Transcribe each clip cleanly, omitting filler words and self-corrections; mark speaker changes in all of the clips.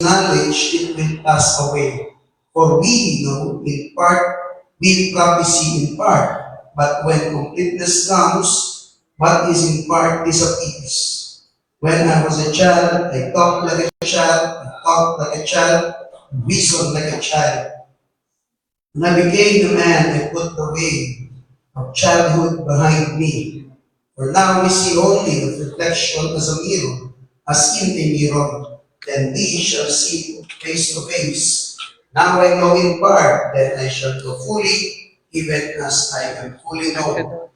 Speaker 1: knowledge, it will pass away. For we know in part, we prophecy in part. But when completeness comes, what is in part disappears. When I was a child, I talked like a child, I talked like a child, reasoned like a child. When I became a man, I put the way of childhood behind me. For now we see only the reflection as a mirror, as in a mirror. Then we shall see face to face. Now I know in part, then I shall know fully, even as I am fully known.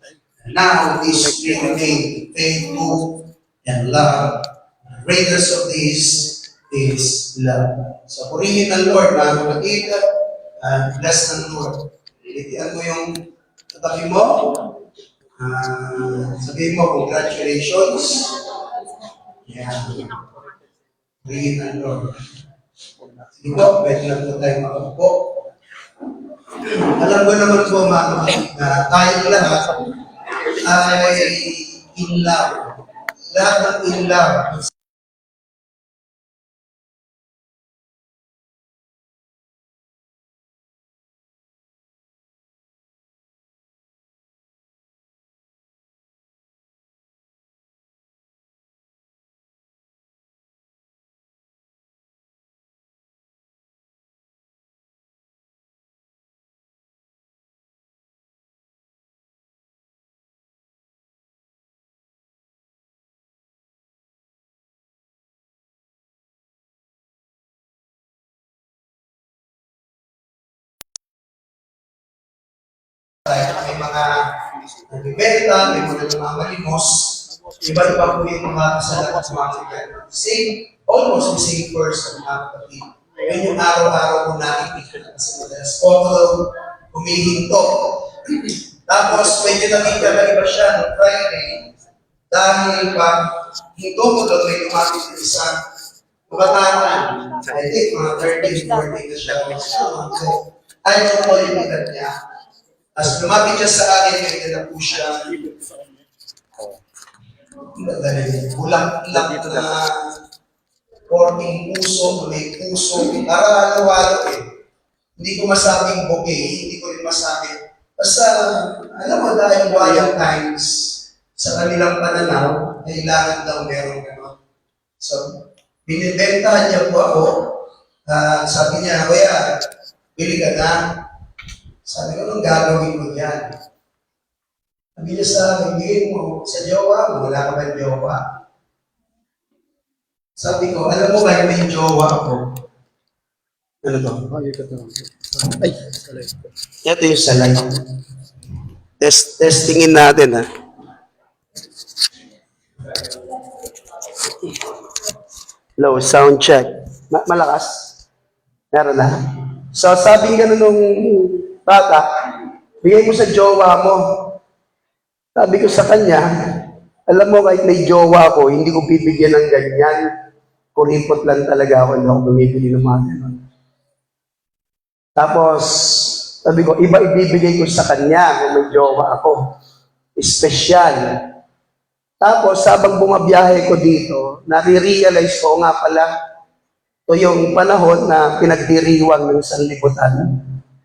Speaker 1: And now this may remain faith, hope, and love. The greatest of these is love. So purihin ng Lord, bago nakita, bless ng Lord. Itian mo yung katabi mo, sabihin mo, congratulations. Yeah. Purihin ng Lord. Sige po, pwede lang po tayo makaupo. Alam ko naman po, mga kapatid, na tayo lahat ay in love. Lahat ng in love. May mga nagbibenta, may mga namamalimos, iba-iba po yung mga kasalanan sa mga kaibigan. Same, almost the same person, mga kapatid. Yun yung araw-araw po nakikita kasi madalas po ako daw humihinto. Tapos, medyo nakita na iba siya ng Friday dahil pa hinto ko daw may lumapit na isang kabataan. I think mga 13, 14 na siya. So, ayaw ko yung edad niya. As lumapit siya sa akin, may dala po siya. Bulak-bulak na 14 puso, may puso. Para halo-halo eh. Hindi ko masabing bouquet, hindi ko rin masabing. Basta, alam mo, dahil wayang times, sa kanilang pananaw, kailangan daw meron gano'n. So, binibentahan niya po ako. Sabi niya, kuya, bili ka na. Sabi ko, anong gagawin mo yan? Sabi niya sa akin, bigay mo sa jowa mo, wala ka ba jowa? Sabi ko, alam mo ba may jowa ako? Ano to? Ay, salay. Ito yung salay. Testingin natin, ha? Low sound check. Malakas? Meron na? So, sabi nga nung bata, bigay mo sa jowa mo. Sabi ko sa kanya, alam mo, kahit may jowa ko, hindi ko bibigyan ng ganyan. Kuripot lang talaga ako, hindi ako bumibili ng mga ganun. Tapos, sabi ko, iba ibibigay ko sa kanya kung may jowa ako. Espesyal. Tapos, habang bumabiyahe ko dito, nare-realize ko nga pala, ito yung panahon na pinagdiriwang ng sanlibutan,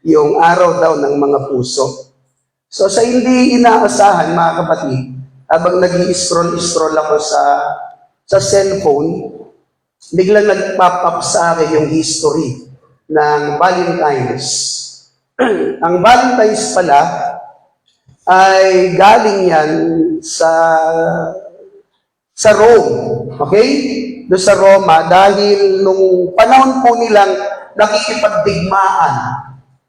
Speaker 1: yung araw daw ng mga puso. So sa hindi inaasahan, mga kapatid, habang nag-i-scroll ako sa cellphone, biglang nag-pop up sa akin yung history ng Valentine's. Ang Valentine's pala ay galing yan sa Rome. Okay? Doon sa Roma, dahil nung panahon po nilang nakikipagdigmaan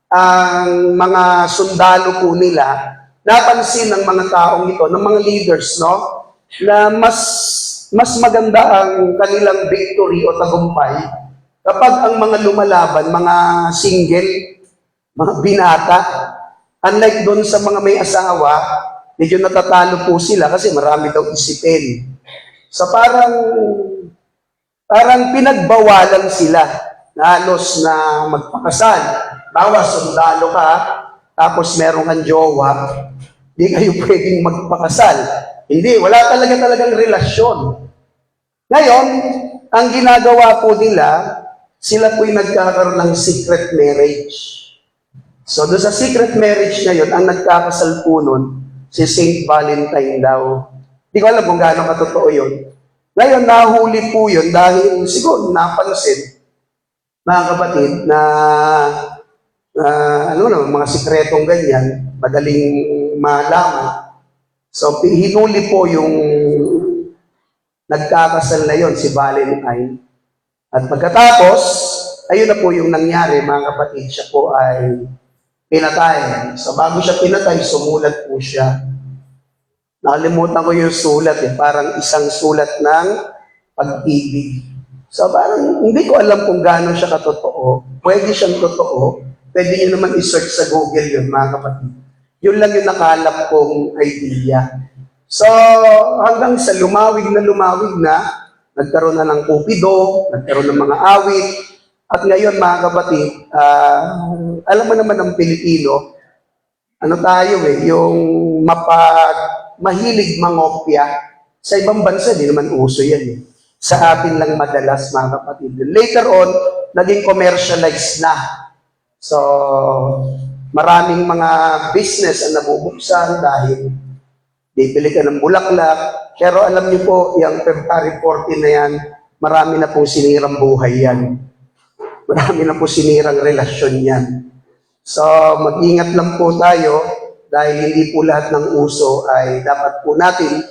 Speaker 1: ang mga sundalo po nila, napansin ng mga taong ito, ng mga leaders, no, na mas maganda ang kanilang victory o tagumpay kapag ang mga lumalaban, mga single, mga binata, unlike doon sa mga may asawa, medyo natatalo po sila kasi marami daw isipin. So parang pinagbawalan sila na halos na magpakasal. Bawa, sundalo ka, tapos meron kang jowa, hindi kayo pwedeng magpakasal. Hindi, wala talagang relasyon. Ngayon, ang ginagawa po nila,
Speaker 2: sila po'y nagkakaroon ng secret marriage. So, doon sa secret marriage na yun, ang nagkakasal po nun, si Saint Valentine daw. Hindi ko alam kung gaano katotoo yun. Ngayon, nahuli po yun dahil siguro napansin, mga kapatid, na mga sikretong ganyan, madaling malaman. So, hinuli po yung nagkakasal na yon si Valentine. At pagkatapos, ayun na po yung nangyari, mga kapatid, siya po ay pinatay. So, bago siya pinatay, sumulat po siya. Nakalimutan ko yung sulat, parang isang sulat ng pag-ibig. So, parang hindi ko alam kung gaano siya katotoo. Pwede siyang totoo. Pwede niyo naman i-search sa Google yun, mga kapatid. Yun lang yung nakalap kong idea. So, hanggang sa lumawig na, nagkaroon na ng kupido, nagkaroon ng mga awit, at ngayon, mga kapatid, alam mo naman ang Pilipino, yung mahilig mangopya. Sa ibang bansa, di naman uso yan. Sa atin lang madalas, mga kapatid. Later on, naging commercialized na. So, maraming mga business ang nabubuksan dahil bibili ka ng bulaklak. Pero alam niyo po, yung February 14 na yan, marami na pong sinirang buhay yan. Marami na po sinirang relasyon yan. So, mag-ingat lang po tayo dahil hindi po lahat ng uso ay dapat po natin,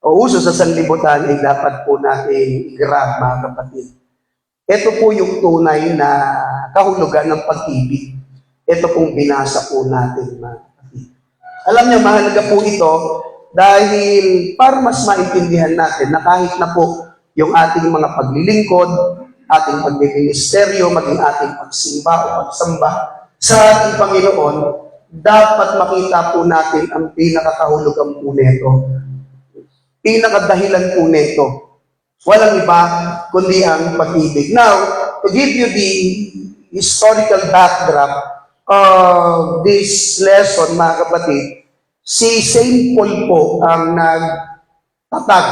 Speaker 2: o uso sa sanlibutan ay dapat po natin i-grab, mga kapatid. Ito po yung tunay na kahulugan ng pag-ibig. Ito pong binasa po natin, mga kapatid. Alam niyo, mahalaga po ito dahil para mas maintindihan natin na kahit na po yung ating mga paglilingkod, ating pagbiministeryo, maging ating pagsimba o pagsamba sa ating Panginoon, dapat makita po natin ang pinakakahulugan po nito. Pinakadahilan po nito. Walang iba kundi ang pag-ibig. Now, to give you the historical backdrop of this lesson, mga kapatid, si Saint Paul po ang nagtatag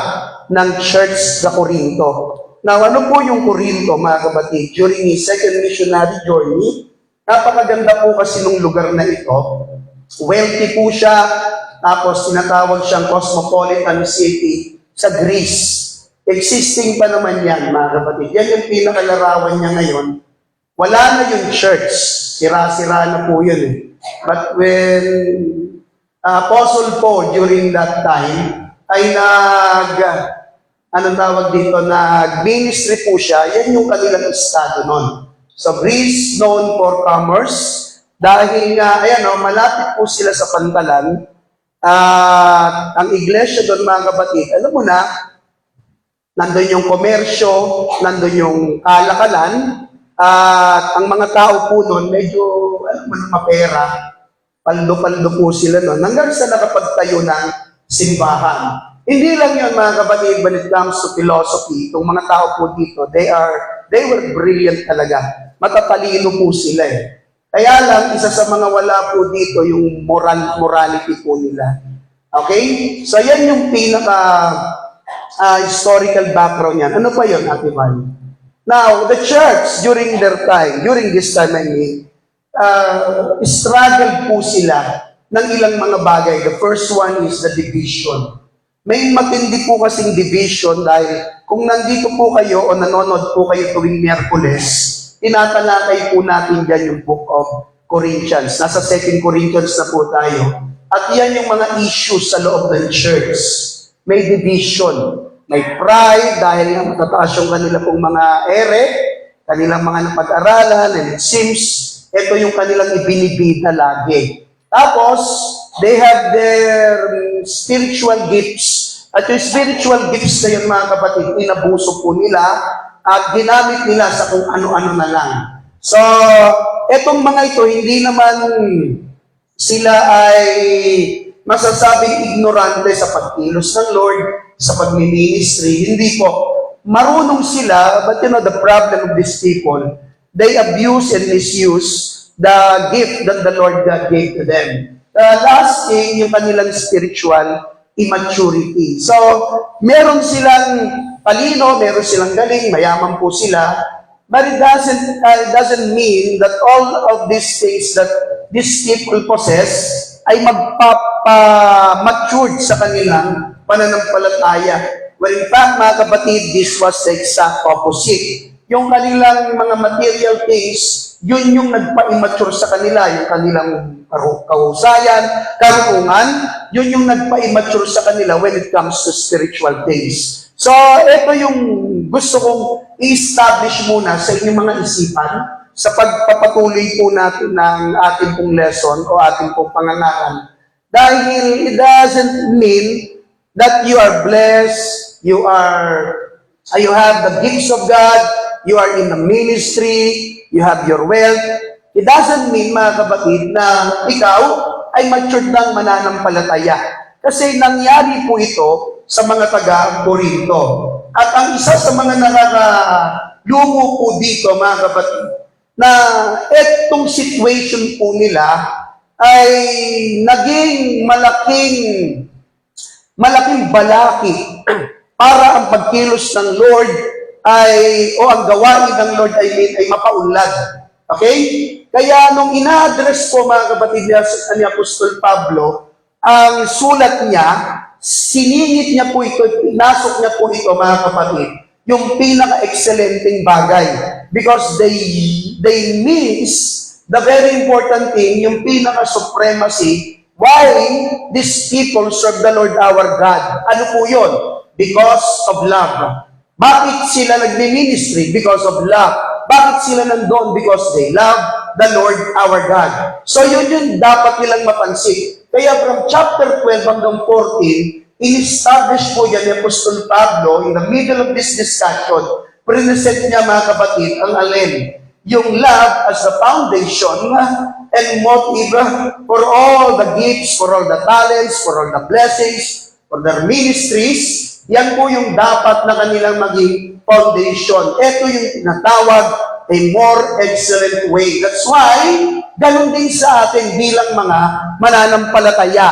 Speaker 2: ng church sa Corinto. Now, ano po yung Corinto, mga kapatid? During his second missionary journey, napakaganda po kasi nung lugar na ito. Wealthy po siya, tapos tinatawag siyang cosmopolitan city sa Greece. Existing pa naman yan, mga kapatid. Yan yung pinakalarawan niya ngayon. Wala na yung church. Sira-sira na po yun. But when Apostle Paul during that time ay nag-ministry po siya, yan yung kanilang estado nun. So Greece known for commerce dahil malapit po sila sa pantalan. Ang iglesia doon, mga kapatid, alam mo na, nandun yung komersyo, nandun yung kalakalan, at ang mga tao po doon, medyo, mapera, paldo-paldo po sila noon, hanggang sa nakapagtayo ng simbahan. Hindi lang yun, mga kapatid, when it comes to philosophy, itong mga tao po dito, they were brilliant talaga. Matatalino po sila eh. Kaya lang, isa sa mga wala po dito, yung morality po nila. Okay? So, yan yung historical background yan. Ano pa yun, Ate Val? Now, the church, during this time, struggled po sila ng ilang mga bagay. The first one is the division. May matindi po kasing division dahil kung nandito po kayo o nanonood po kayo tuwing Miyerkules, tinatalakay po natin dyan yung Book of Corinthians. Nasa 2 Corinthians na po tayo. At yan yung mga issues sa loob ng church. May division. May pride dahil nga matataas yung kanila pong mga kanilang mga napag-aralan, and it seems ito yung kanilang ibinibida lagi. Tapos, they have their spiritual gifts. At yung spiritual gifts na yun, mga kapatid, inabuso po nila at ginamit nila sa kung ano-ano na lang. So, etong mga ito, hindi naman sila ay masasabing ignorante sa pagkilos ng Lord, sa pagmi-ministry. Hindi po. Marunong sila, but the problem of these people, they abuse and misuse the gift that the Lord God gave to them. The last thing, yung kanilang spiritual immaturity. So, meron silang talino, meron silang galing, mayaman po sila, But it doesn't mean that all of these things that these people possess ay magpapa-matured sa kanilang pananampalataya. Well, in fact, mga kapatid, this was the exact opposite. Yung kanilang mga material things, yun yung nagpa-immature sa kanila, yung kanilang kahusayan, karutungan, yun yung nagpa-immature sa kanila when it comes to spiritual things. So, ito yung gusto kong i-establish muna sa inyong mga isipan sa pagpapatuloy po natin ng ating pong lesson o ating pong pangangaral. Dahil it doesn't mean that you are blessed, you have the gifts of God, you are in the ministry, you have your wealth. It doesn't mean, mga kapatid, na ikaw ay matured ng mananampalataya. Kasi nangyari po ito sa mga taga-Corinto. At ang isa sa mga nakakalungo po dito, mga kapatid, na etong situation po nila ay naging malaking balaki para ang pagkilos ng Lord o ang gawain ng Lord ay mapaunlad. Okay? Kaya nung ina-address po, mga kapatid, ni Apostol Pablo, ang sulat niya, siningit niya po ito, pinasok niya po ito, mga kapatid, yung pinaka-excellenting bagay. Because they miss the very important thing, yung pinaka-supremacy, why these people serve the Lord our God. Ano po yun? Because of love. Bakit sila nagmi-ministry? Because of love. Bakit sila nandun? Because they love the Lord our God. So yun yung dapat nilang mapansin. Kaya from chapter 12 hanggang 14, in-establish po yan ni Apostol Pablo in the middle of this discussion, present niya, mga kapatid, ang alin? Yung love as the foundation and motive for all the gifts, for all the talents, for all the blessings, for their ministries. Yan po yung dapat na kanilang maging foundation. Ito yung tinatawag a more excellent way. That's why, ganun din sa atin bilang mga mananampalataya.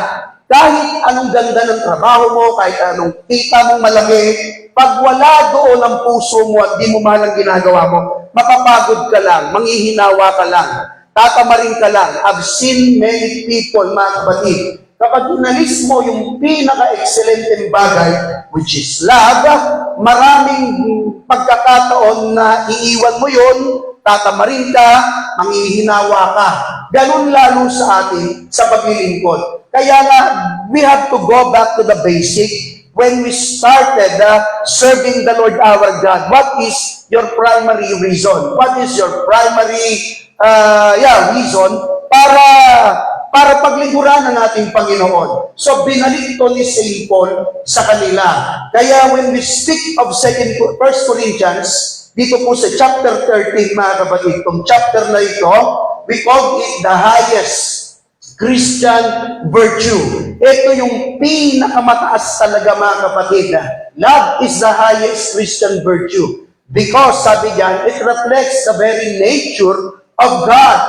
Speaker 2: Kahit anong ganda ng trabaho mo, kahit anong kita mong malaki, pag wala doon ang puso mo at di mo mahal ang ginagawa mo, mapapagod ka lang, manghihinawa ka lang, tatamarin ka lang. I've seen many people, mga kapatid, kapag inalis mo yung pinaka-excellent bagay, which is love, maraming pagkakataon na iiwan mo yun, tatamarin ka, manghihinawa ka. Ganun lalo sa atin sa paglilingkod. Kaya nga, we have to go back to the basic. When we started serving the Lord our God, what is your primary reason? What is your primary reason para paglingkuran ng ating Panginoon? So, binalik to ni St. Paul sa kanila. Kaya when we speak of 1 Corinthians, dito po sa chapter 13, mga kapatid, itong chapter na ito, we call it the highest Christian virtue. Ito yung pinakamataas talaga, mga kapatid. Love is the highest Christian virtue. Because, sabi diyan, it reflects the very nature of God.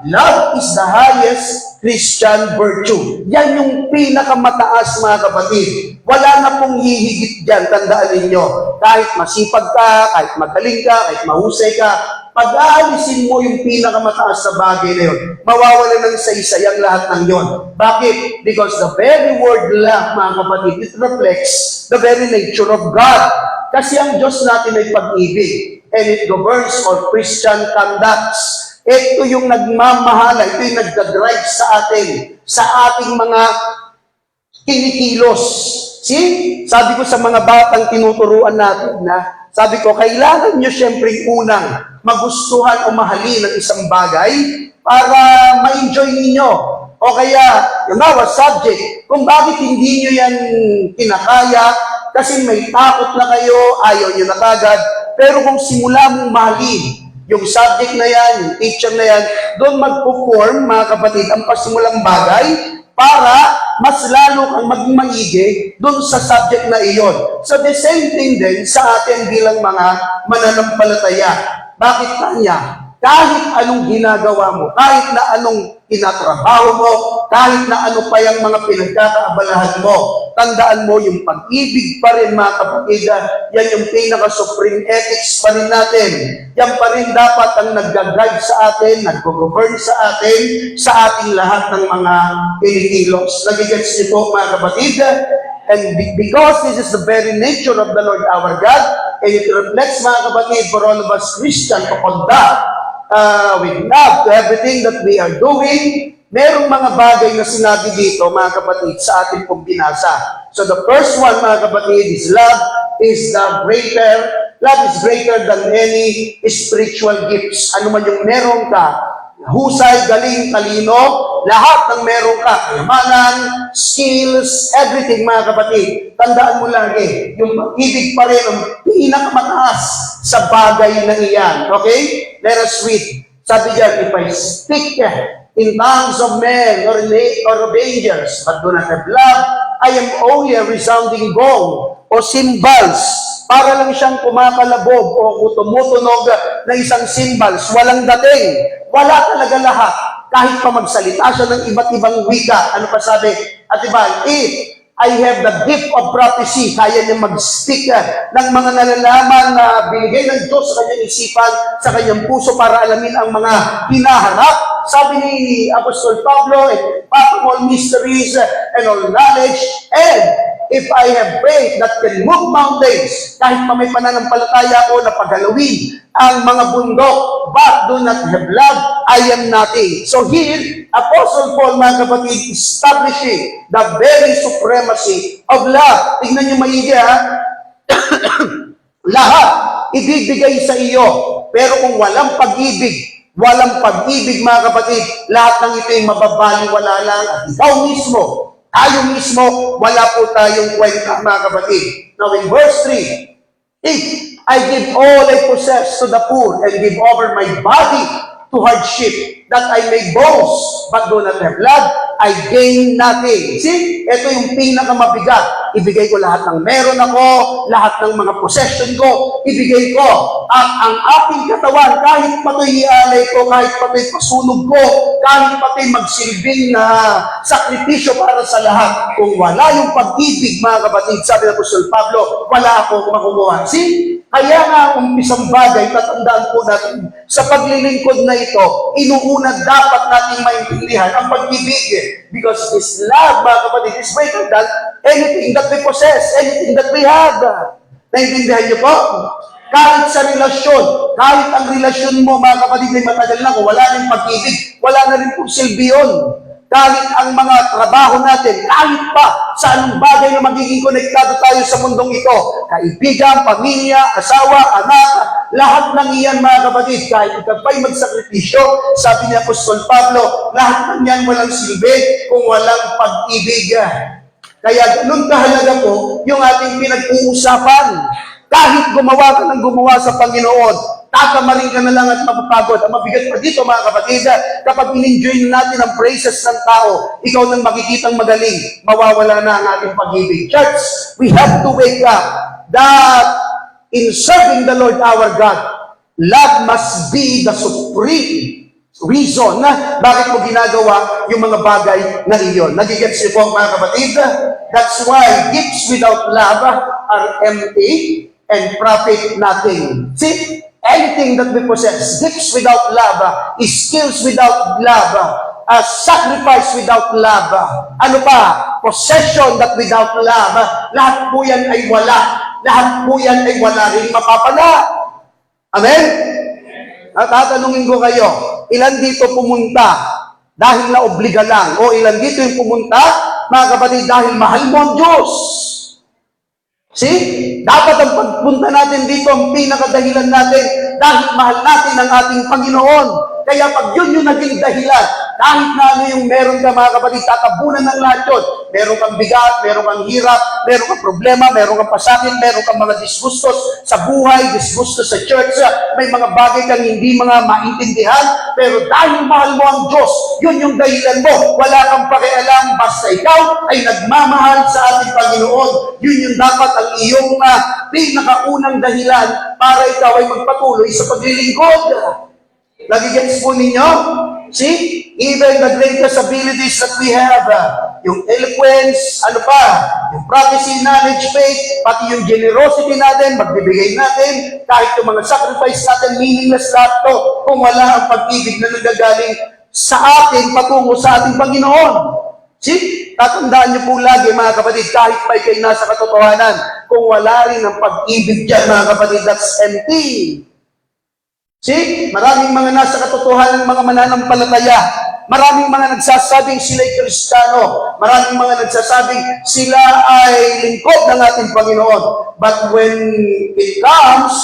Speaker 2: Love is the highest Christian virtue. Yan yung pinakamataas, mga kapatid. Wala na pong hihigit dyan, tandaan ninyo. Kahit masipag ka, kahit magaling ka, kahit mahusay ka, pag-aalisin mo yung pinakamataas sa bagay na yun, mawawala ng isa-isa yung lahat ng yun. Bakit? Because the very word love, mga kapatid, it reflects the very nature of God. Kasi ang Diyos natin ay pag-ibig, and it governs all Christian conducts. Ito yung nagmamahala, ito yung nagdadrive sa atin, sa ating mga kinikilos. See? Sabi ko sa mga batang tinuturuan natin na, sabi ko, kailangan nyo siyempre unang magustuhan o mahalin ng isang bagay para ma-enjoy ninyo. O kaya, yung subject, kung bakit hindi nyo yan kinakaya, kasi may takot na kayo, ayaw nyo na kagad. Pero kung simula mong mahalin, yung subject na yan, yung teacher na yan, doon mag-perform, mga kapatid, ang pasimulang bagay para mas lalo kang maging maigi doon sa subject na iyon. So the same thing din sa atin bilang mga mananampalataya. Bakit kanya? kahit anong ginagawa mo, kahit na anong tinatrabaho mo, kahit na ano pa yung mga pinagkakaabalahan mo, tandaan mo yung pag-ibig pa rin, mga kapatid, yan yung pinaka-supreme ethics pa rin natin. Yan pa rin dapat ang nag-guide sa atin, nag-govern sa atin, sa ating lahat ng mga pinikilos. Nagigets niyo po, mga kapatid? And because this is the very nature of the Lord our God, and it reflects, mga kapatid, for all of us Christian to conduct with love to everything that we are doing, merong mga bagay na sinabi dito, mga kapatid, sa ating pong binasa. So the first one, mga kapatid, is love is greater than any spiritual gifts. Ano man yung meron ka, husay, galing, talino, lahat ng meron ka, kayamanan, skills, everything, mga kapatid. Tandaan mo lagi, yung pag-ibig pa rin ang pinakamataas sa bagay na iyan. Okay? Let us read. Sabi diyan, if I speak in tongues of men or of angels, but do not have love, I am only a resounding gong o cymbals. Para lang siyang kumakalabog o tumutunog na isang cymbals. Walang dating. Wala talaga lahat. Kahit pa magsalita siya ng iba't ibang wika. Ano pa sabi? At diba, if I have the gift of prophecy, kaya niya mag-speak ng mga nalalaman na binigay ng Diyos sa kanyang isipan, sa kanyang puso para alamin ang mga hinaharap. Sabi ni Apostol Pablo, all mysteries and all knowledge, and if I have faith that can move mountains, kahit pa may pananampalataya ko na paghalawin ang mga bundok, but do not have love, I am nothing. So here, Apostle Paul, mga kapatid, establishing the very supremacy of love. Tingnan niyo maigi, ha? Lahat ibibigay sa iyo, pero kung walang pag-ibig, mga kapatid, lahat ng ito ay mababaliwala lang. At ikaw mismo, tayo mismo, wala po tayong kwenta, mga kapatid. Now in verse 3, if I give all I possess to the poor and give over my body to hardship, that I may boast, but do not have love, I gain nothing. See, ito yung pinakamabigat. Ibigay ko lahat ng meron ako, lahat ng mga possession ko, ibigay ko. At ang aking katawan, kahit pato'y ialay ko, kahit pato'y pasunog ko, kahit pato'y magsilbing na sakripisyo para sa lahat. Kung wala yung pag-ibig, mga kapatid, sabi ng Apostol Pablo, wala akong makukuha. See, kaya nga ang umpisang bagay, tatandaan po natin, sa paglilingkod na ito, inuuna dapat nating maintindihan ang pag-ibig. Because this love, mga kapatid, is greater than anything that we possess, anything that we have. Naintindihan niyo po? Kahit sa relasyon, kahit ang relasyon mo, mga kapatid, ay matagal na, kung wala rin pag-ibig, wala na rin po silbi yun. Kahit ang mga trabaho natin, kahit pa sa anong bagay na magiging konektado tayo sa mundong ito, kaibigan, pamilya, asawa, anak, lahat ng iyan, mga kapatid, kahit ikaw pa'y magsakripisyo, sabi ni Apostol Pablo, lahat ng iyan walang silbi kung walang pag-ibig. Kaya ganun kahalaga po yung ating pinag-uusapan. Kahit gumawa ka ng gumawa sa Panginoon, tatamarin ka na lang at mapapagod. Ang mabigat pa dito, mga kapatid, kapag in-enjoy natin ang praises ng tao, ikaw nang makikitang magaling, mawawala na ang ating pag-ibig. Church, we have to wake up that in serving the Lord our God, love must be the supreme reason na bakit mo ginagawa yung mga bagay na iyon. Nagigets niyo po, mga kapatid? That's why gifts without love are empty and profit nothing. See, anything that we possess, gifts without love, skills without love, sacrifice without love, ano pa, possession that without love, lahat po yan ay wala. Lahat po yan ay wala rin mapapala. Amen? At tatanungin ko kayo, ilan dito pumunta dahil na-obliga lang? O ilan dito yung pumunta, mga kapatid, dahil mahal mo ang Diyos? See? Dapat ang pagpunta natin dito, ang pinakadahilan natin, dahil mahal natin ang ating Panginoon. Kaya pag yun yung naging dahilan, kahit na ano yung meron ka, mga kapatid, tatabunan ng lahat yun. Meron kang bigat, meron kang hirap, meron kang problema, meron kang pasakit, meron kang mga disgustos sa buhay, disgustos sa church, may mga bagay kang hindi mga maintindihan, pero dahil mahal mo ang Diyos, yun yung dahilan mo. Wala kang pakialam, basta ikaw ay nagmamahal sa ating Panginoon. Yun yung dapat ang iyong pinakaunang dahilan para ikaw ay magpatuloy sa paglilingkod. Nagigets po ninyo? See? Even the greatest abilities that we have, yung eloquence, ano pa, yung prophecy, knowledge, faith, pati yung generosity natin, magbibigay natin, kahit yung mga sacrifice natin, meaningless lahat to, kung wala ang pag-ibig na nagagaling sa atin patungo sa ating Panginoon. See? Tatandaan niyo po lagi, mga kapatid, kahit pa kayo nasa katotohanan, kung wala rin ang pag-ibig dyan, mga kapatid, that's empty. See? Maraming mga nasa katotohanan, mga mananampalataya. Maraming mga nagsasabing sila'y Kristiyano. Maraming mga nagsasabing sila ay lingkod ng ating Panginoon. But when it comes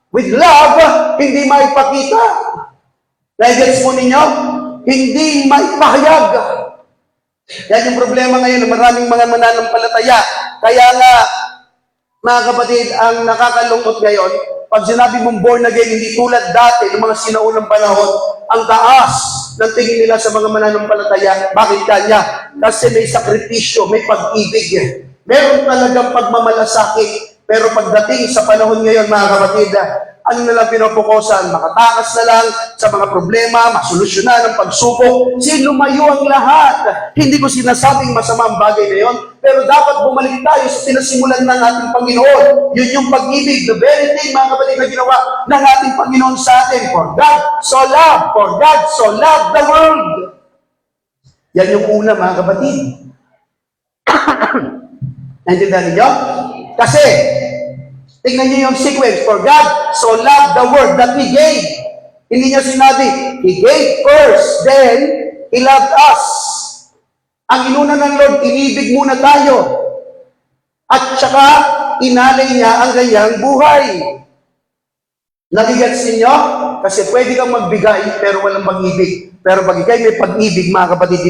Speaker 2: with love, hindi maipakita. Nagigets mo ninyo? Hindi maipahayag. Yan yung problema ngayon ng maraming mga mananampalataya. Kaya nga, mga kapatid, ang nakakalungkot ngayon, pag sinabi mong born again, hindi tulad dati, ng mga sinaunang panahon, ang taas ng tingin nila sa mga mananampalataya. Bakit kanya? Kasi may sakripisyo, may pag-ibig. Meron talagang pagmamalasakit. Pero pagdating sa panahon ngayon, mga kapatid, ano na lang pinopokusan? Makatakas na lang sa mga problema, masolusyonan ang pagsubok. Lumayo ang lahat. Hindi ko sinasabing masama ang bagay na yun, pero dapat bumalik tayo sa pinasimulan ng ating Panginoon. Yun yung pag-ibig, the very thing, mga kapatid, na ginawa ng ating Panginoon sa atin. For God so loved the world. Yan yung una, mga kapatid. Naintindihan ninyo? Kasi, tingnan niyo yung sequence. For God so loved the world that He gave. Hindi niya sinabi, He gave first, then He loved us. Ang inuna ng Lord, inibig muna tayo. At saka, inalay niya ang ganyang buhay. Nagigets ninyo? Kasi pwede kang magbigay, pero walang pag-ibig. Pero pag ikay may pag-ibig, mga kapatid,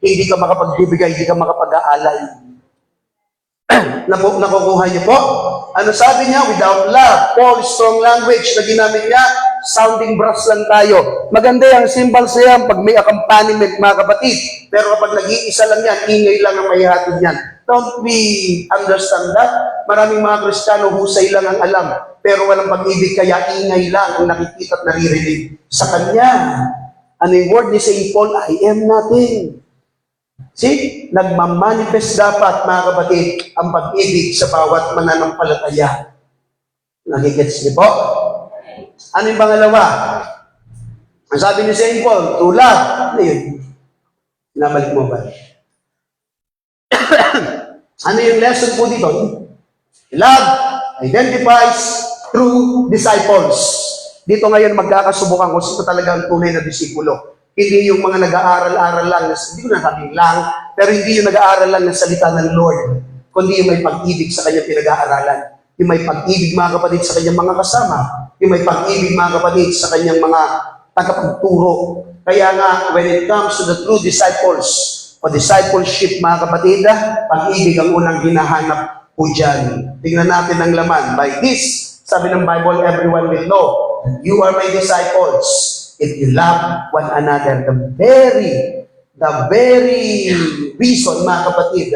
Speaker 2: hindi ka makapagbibigay, hindi ka makapag-aalay. Nakukuha niyo po? Ano sabi niya? Without love. Paul, strong language na ginamit niya, sounding brass lang tayo. Maganda yung symbols yan pag may accompaniment, mga kapatid. Pero kapag nag-iisa lang yan, ingay lang ang maihatid yan. Don't we understand that? Maraming mga Kristiyano, husay lang ang alam. Pero walang pag-ibig, kaya ingay lang ang nakikita at naririnig sa Kanya. Ano yung word ni St. Paul? I am nothing. See, nagmamanifest dapat, mga kapatid, ang pag-ibig sa bawat mananampalataya. Nagigets niyo po? Ano yung pangalawa? Ang sabi ni St. Paul, to love. Ano yun? Nabalik mo ba? Ano yung lesson po dito? Love identifies true disciples. Dito ngayon magkakasubukan kung sino talaga ang tunay na disipulo. Hindi yung mga nag-aaral-aral lang, hindi ko nasabing lang, pero hindi yung nag-aaral lang ng salita ng Lord, kundi yung may pag-ibig sa kanyang pinag-aaralan. Yung may pag-ibig, mga kapatid, sa kanyang mga kasama. Yung may pag-ibig, mga kapatid, sa kanyang mga tagapagturo. Kaya nga, when it comes to the true disciples, o discipleship, mga kapatid, pag-ibig ang unang hinahanap po dyan. Tingnan natin ang laman. By this, sabi ng Bible, everyone will know that you are my disciples if you love one another. The very reason, mga kapatid,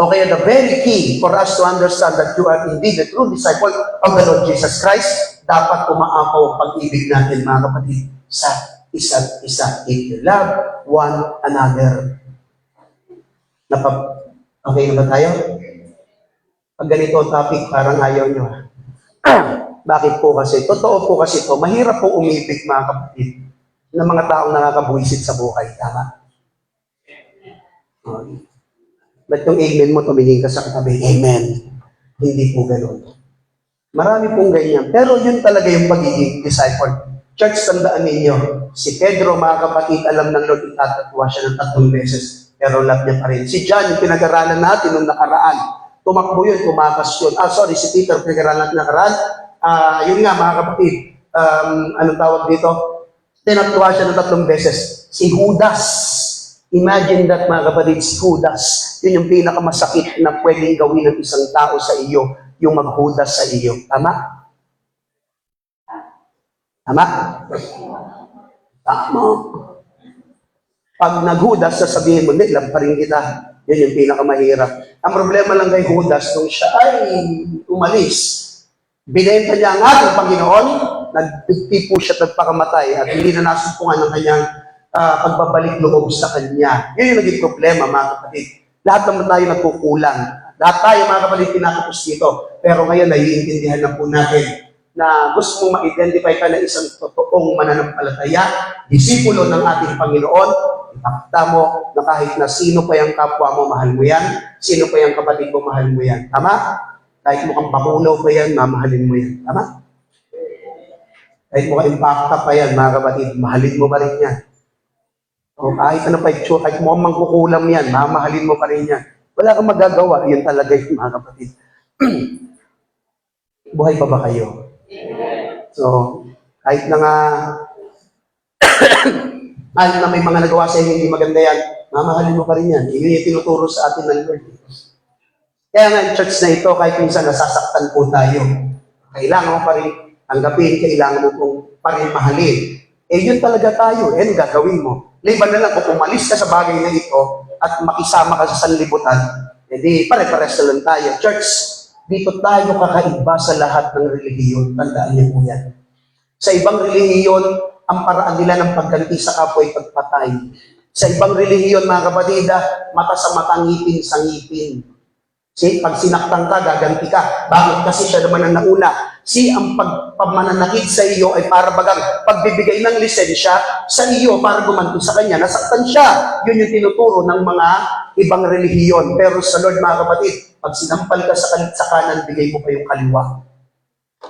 Speaker 2: o kaya the very key for us to understand that you are indeed a true disciple of the Lord Jesus Christ, dapat umaapaw ang pag-ibig natin, mga kapatid, sa isa't isa. If you love one another. Okay na ba tayo? Pag ganito ang topic, parang ayaw nyo. Bakit po kasi? Totoo po kasi ito. Mahirap po umibig, mga kapatid, ng mga taong nakakabuisit sa buhay. Tama? Ba't yung amen mo, tumingin ka sa katabi? Amen. Hindi po ganun. Marami pong ganyan. Pero yun talaga yung pagiging disciple. Church, tandaan ninyo, si Pedro, mga kapatid, alam ng Lord, itatatuwa siya ng 3 beses. Pero love niya pa rin. Si John, yung pinag-aralan natin nung nakaraan, tumakbo yun, tumakas yun. Si Peter, pinag-aralan natin nakaraan. Yun nga, mga kapatid, anong tawag dito? Tinatuwa siya ng 3 beses. Si Judas. Imagine that, mga kapatid, si Judas. Yun yung pinakamasakit na pwedeng gawin ng isang tao sa iyo, yung maghudas sa iyo. Tama? Tama? Tama. Pag naghudas, sasabihin mo, hindi, lamparin kita. Yun yung pinakamahirap. Ang problema lang kay Judas, nung siya ay umalis, binenta niya ang ating Panginoon, nagpigti po siya at nagpakamatay at hindi na nasumpungan ng kanyang pagbabalik loob sa kanya. Yun yung naging problema, mga kapatid. Lahat naman tayo nagkukulang. Lahat tayo, mga kapatid, tinatapos dito. Pero ngayon, naiintindihan na po natin na gusto mong ma-identify ka na isang totoong mananampalataya, disipulo ng ating Panginoon, ipakita mo na kahit na sino pa yung kapwa mo, mahal mo yan. Sino pa yung kapatid mo, mahal mo yan. Tama? Kahit mukhang bakunaw pa yan, mamahalin mo yan. Tama? Kahit mukhang impacta pa yan, mga kapatid, mahalin mo pa rin yan. O kahit ano pa yung kahit mukhang mangkukulam yan, mamahalin mo pa rin yan. Wala kang magagawa. Yun talaga yung mga kapatid. Buhay pa ba kayo? So, kahit na nga kahit na may mga nagawa sa inyo hindi maganda yan, mamahalin mo pa rin yan. Yun yung tinuturo sa atin ng Lord. Kaya nga, yung church na ito, kahit minsan nasasaktan po tayo, kailangan mo pa rin tanggapin, kailangan mo pong pa rin mahalin. Eh, yun talaga tayo. Eh, gagawin mo. Liban na lang kung umalis ka sa bagay na ito at makisama ka sa sanlibutan, eh pare-pares na lang tayo. Church, dito tayo kakaiba sa lahat ng relihiyon. Tandaan niyo po yan. Sa ibang relihiyon, ang paraan nila ng pagganti sa kapwa ay pagpatay. Sa ibang relihiyon, mga kapatid, mata sa mata, ngipin sa ngipin. Pag sinaktan ka, gaganti ka. Bakit? Kasi siya naman ang nauna. Ang pagpamananakit sa iyo ay para bagang pagbibigay ng lisensya sa iyo para gumanti sa kanya. Nasaktan siya. Yun yung tinuturo ng mga ibang relihiyon. Pero sa Lord, mga kapatid, pag sinampal ka sa kanan, bigay mo pa yung kaliwa.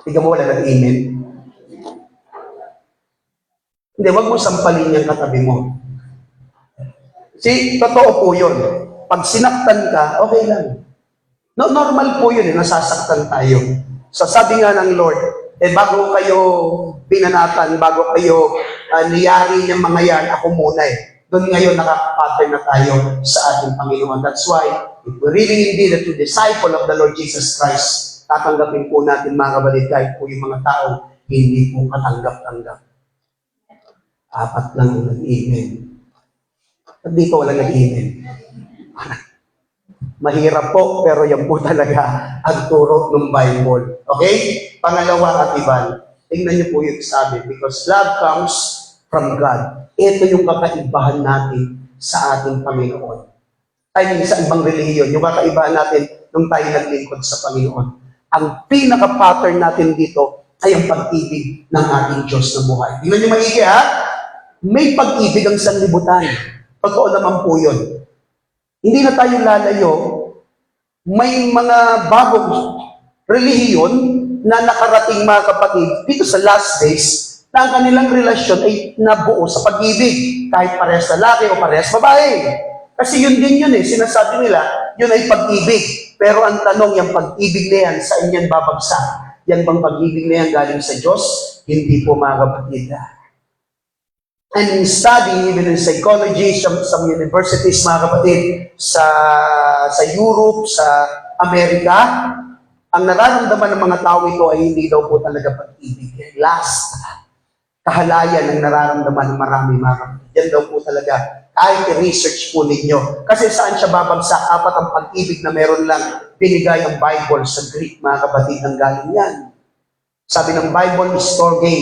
Speaker 2: Tingnan mo, wala ng amen. Hindi, wag mo sampalin yung katabi mo. Totoo po yun. Pag sinaktan ka, okay lang. No, normal po yun, nasasaktan tayo. So sabi nga ng Lord, bago kayo binanatan, bago kayo niyari ng mga yan, ako muna Doon ngayon nakakapattern na tayo sa ating Panginoon. That's why, if we really indeed a true disciple of the Lord Jesus Christ, tatanggapin po natin mga kapatid, kahit po yung mga tao, hindi po katanggap-tanggap. 4 lang ang nag-amen. At dito walang nag-amen. Mahirap po, pero yan po talaga ang turo ng Bible. Okay? Pangalawa, Katiban, tingnan niyo po yung sabi, because love comes from God. Ito yung kakaibahan natin sa ating Panginoon. Ay, sa ibang relihiyon, yung kakaibahan natin nung tayo naglingkod sa Panginoon. Ang pinaka-pattern natin dito ay ang pag-ibig ng ating Diyos na buhay. Tingnan niyo maigi, ha? May pag-ibig ang sanlibutan. Totoo naman po yun. Hindi na tayo lalayo, may mga bagong relihiyon na nakarating mga kapatid dito sa last days na ang kanilang relasyon ay nabuo sa pag-ibig, kahit parehas lalaki o parehas babae. Kasi yun din yun sinasabi nila, yun ay pag-ibig. Pero ang tanong, yung pag-ibig na yan, sa inyan babagsak? Yan bang pag-ibig na yan galing sa Diyos? Hindi po mga kapatid. And in studying, even in psychology, some universities, mga kapatid, sa Europe, sa Amerika, ang nararamdaman ng mga tao ito ay hindi daw po talaga pag-ibig. Last, kahalayan ang nararamdaman ng marami, mga kapatid. Yan daw po talaga, kahit i-research po ninyo. Kasi saan siya babagsak? 4 ang pag-ibig na meron lang binigay ang Bible sa Greek, mga kapatid, ang galing yan. Sabi ng Bible, storge.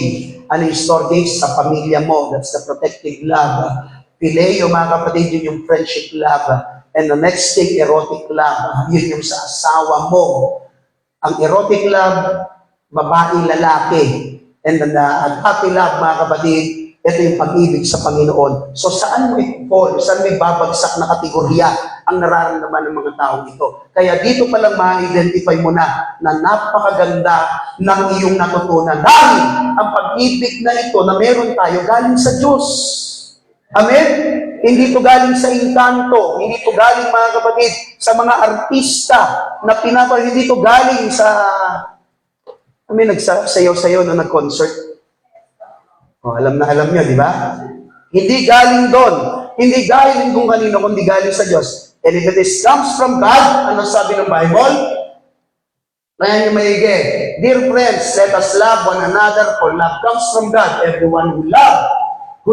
Speaker 2: Ano yung storge? Sa pamilya mo. That's the protective love. Phileo, mga kapatid, yun yung friendship love. And the next thing, erotic love. Yun yung sa asawa mo. Ang erotic love, babae, lalaki. And the agape love, mga kapatid, ito yung pag-ibig sa Panginoon. So saan mo i-fall? Saan may babagsak na kategorya ang nararamdaman ng mga tao ito? Kaya dito pa lang ma-identify mo na napakaganda ng iyong natutunan. Dahil ang pag-ibig na ito na meron tayo galing sa Diyos. Amen? Hindi ito galing sa inkanto. Hindi ito galing, mga kapatid, sa mga artista na hindi ito galing sa nagsayaw-sayaw na nag-concert. Alam na alam nyo, di ba? Hindi galing doon. Hindi galing kung kanino, kundi galing sa Diyos. And if it comes from God, ano sabi ng Bible? Kaya nyo maigi. Dear friends, let us love one another, for love comes from God. Everyone who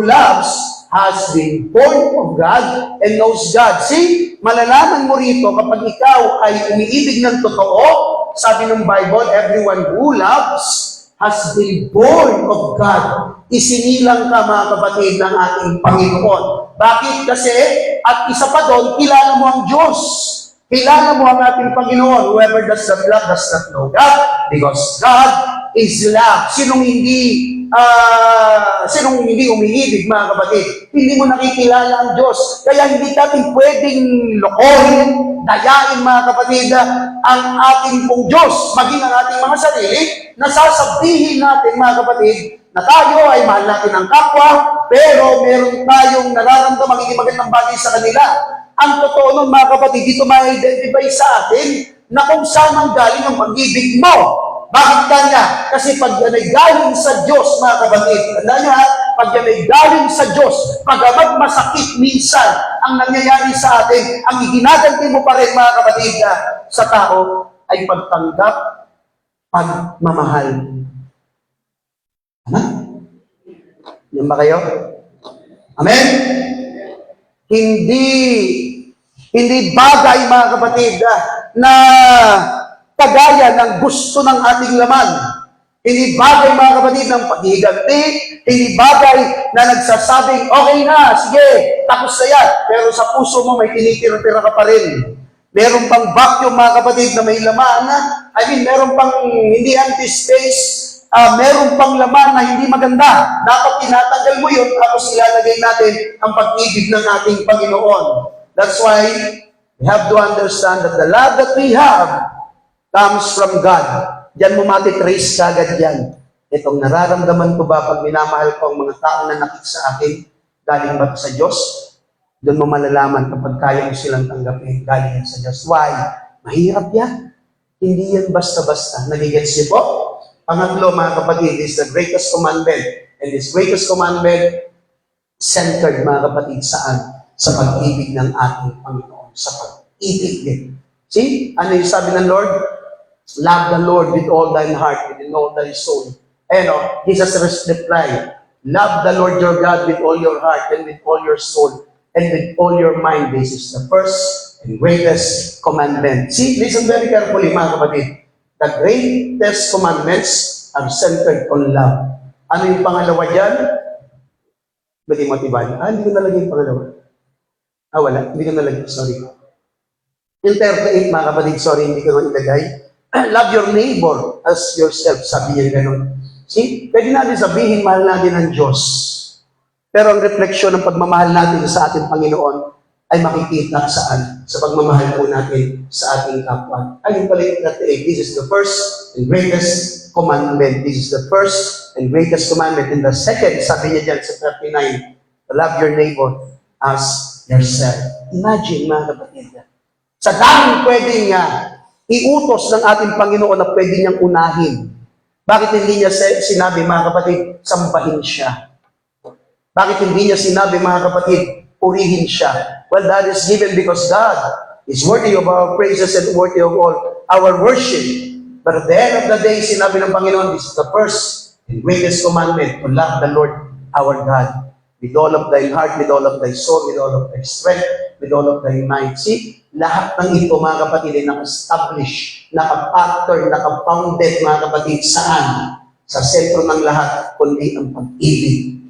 Speaker 2: loves has been born of God and knows God. See, malalaman mo rito kapag ikaw ay umiibig ng totoo, sabi ng Bible, everyone who loves has been born of God. Isinilang ka, mga kapatid, ng ating Panginoon. Bakit? Kasi, at isa pa doon, kilala mo ang Diyos. Kilala mo ang ating Panginoon. Whoever does not love does not know God, because God is love. Sinong hindi umiibig, mga kapatid? Hindi mo nakikilala ang Diyos. Kaya hindi natin pwedeng lokohin, dayain, mga kapatid, ang ating pong Diyos, maging ang ating mga sarili, na sasabihin natin, mga kapatid, na tayo ay mahal natin ang kapwa, pero meron tayong nararamdaman hindi magandang bagay sa kanila. Ang totoo nun, mga kapatid, dito ma-identify sa atin na kung saan ang galing ang pag-ibig mo. Bakit kanya? Kasi pag yan ay galing sa Diyos, mga kapatid, tandaan niyo ha, pag yan ay galing sa Diyos, pagamat masakit minsan ang nangyayari sa atin, ang iginaganti mo pa rin, mga kapatid, sa tao ay pagtanggap, pagmamahal. Ano? Yan ba kayo? Amen? Hindi bagay, mga kapatid, na kagaya ng gusto ng ating laman. Hindi bagay, mga kapatid, ng paghihiganti. Hindi bagay na nagsasabing, okay na, sige, tapos na yan. Pero sa puso mo, may tinitira-tira ka pa rin. Meron pang vacuum, mga kapatid, na may laman. Meron pang hindi empty space. Meron pang laman na hindi maganda. Dapat tinatanggal mo yun, tapos ilalagay natin ang pag-ibig ng ating Panginoon. That's why we have to understand that the love that we have comes from God. Diyan mo matitrace kagad yan. Itong nararamdaman ko ba pag minamahal ko ang mga tao na nakit sa akin, galing ba sa Diyos? Doon mo malalaman kapag kaya mo silang tanggapin, galing yan sa Diyos. Why? Mahirap yan. Hindi yan basta-basta. Nagigets niyo po? Pangatlo, mga kapatid, is the greatest commandment. And this greatest commandment, centered, mga kapatid, saan? Sa pag-ibig ng ating Panginoon. Sa pag-ibig din. See? Ano yung sabi ng Lord? Love the Lord with all thine heart, with all thy soul. Jesus replied, love the Lord your God with all your heart, and with all your soul, and with all your mind. This is the first and greatest commandment. See, listen very carefully, mga kapatid. The greatest commandments are centered on love. Ano yung pangalawa dyan? Bagay matibay. Hindi ko nalagay yung pangalawa. Wala. Hindi ko nalagay. Sorry. Yung 38, mga kapatid, sorry, hindi ko nalagay. Love your neighbor as yourself. Sabi niya gano'n. See? Pwede natin sabihin, mahal natin ang Diyos. Pero ang refleksyon ng pagmamahal natin sa ating Panginoon ay makikita saan? Sa pagmamahal po natin sa ating kapwa. Ayun pala yung 38. This is the first and greatest commandment. This is the first and greatest commandment. And the second, sabi niya dyan sa 39, to love your neighbor as yourself. Imagine, mga kapatid, sa daming pwedeng iutos ng ating Panginoon na pwede niyang unahin. Bakit hindi niya sinabi, mga kapatid, sambahin siya? Bakit hindi niya sinabi, mga kapatid, purihin siya? Well, that is given because God is worthy of our praises and worthy of all our worship. But at the end of the day, sinabi ng Panginoon, this is the first and greatest commandment, to love the Lord our God with all of thy heart, with all of thy soul, with all of thy strength, with all of thy mind. See, lahat ng ito, mga kapatid, ay naka-establish, naka-pattern, naka-founded, mga kapatid, saan? Sa sentro ng lahat, kundi ang pag-ibig.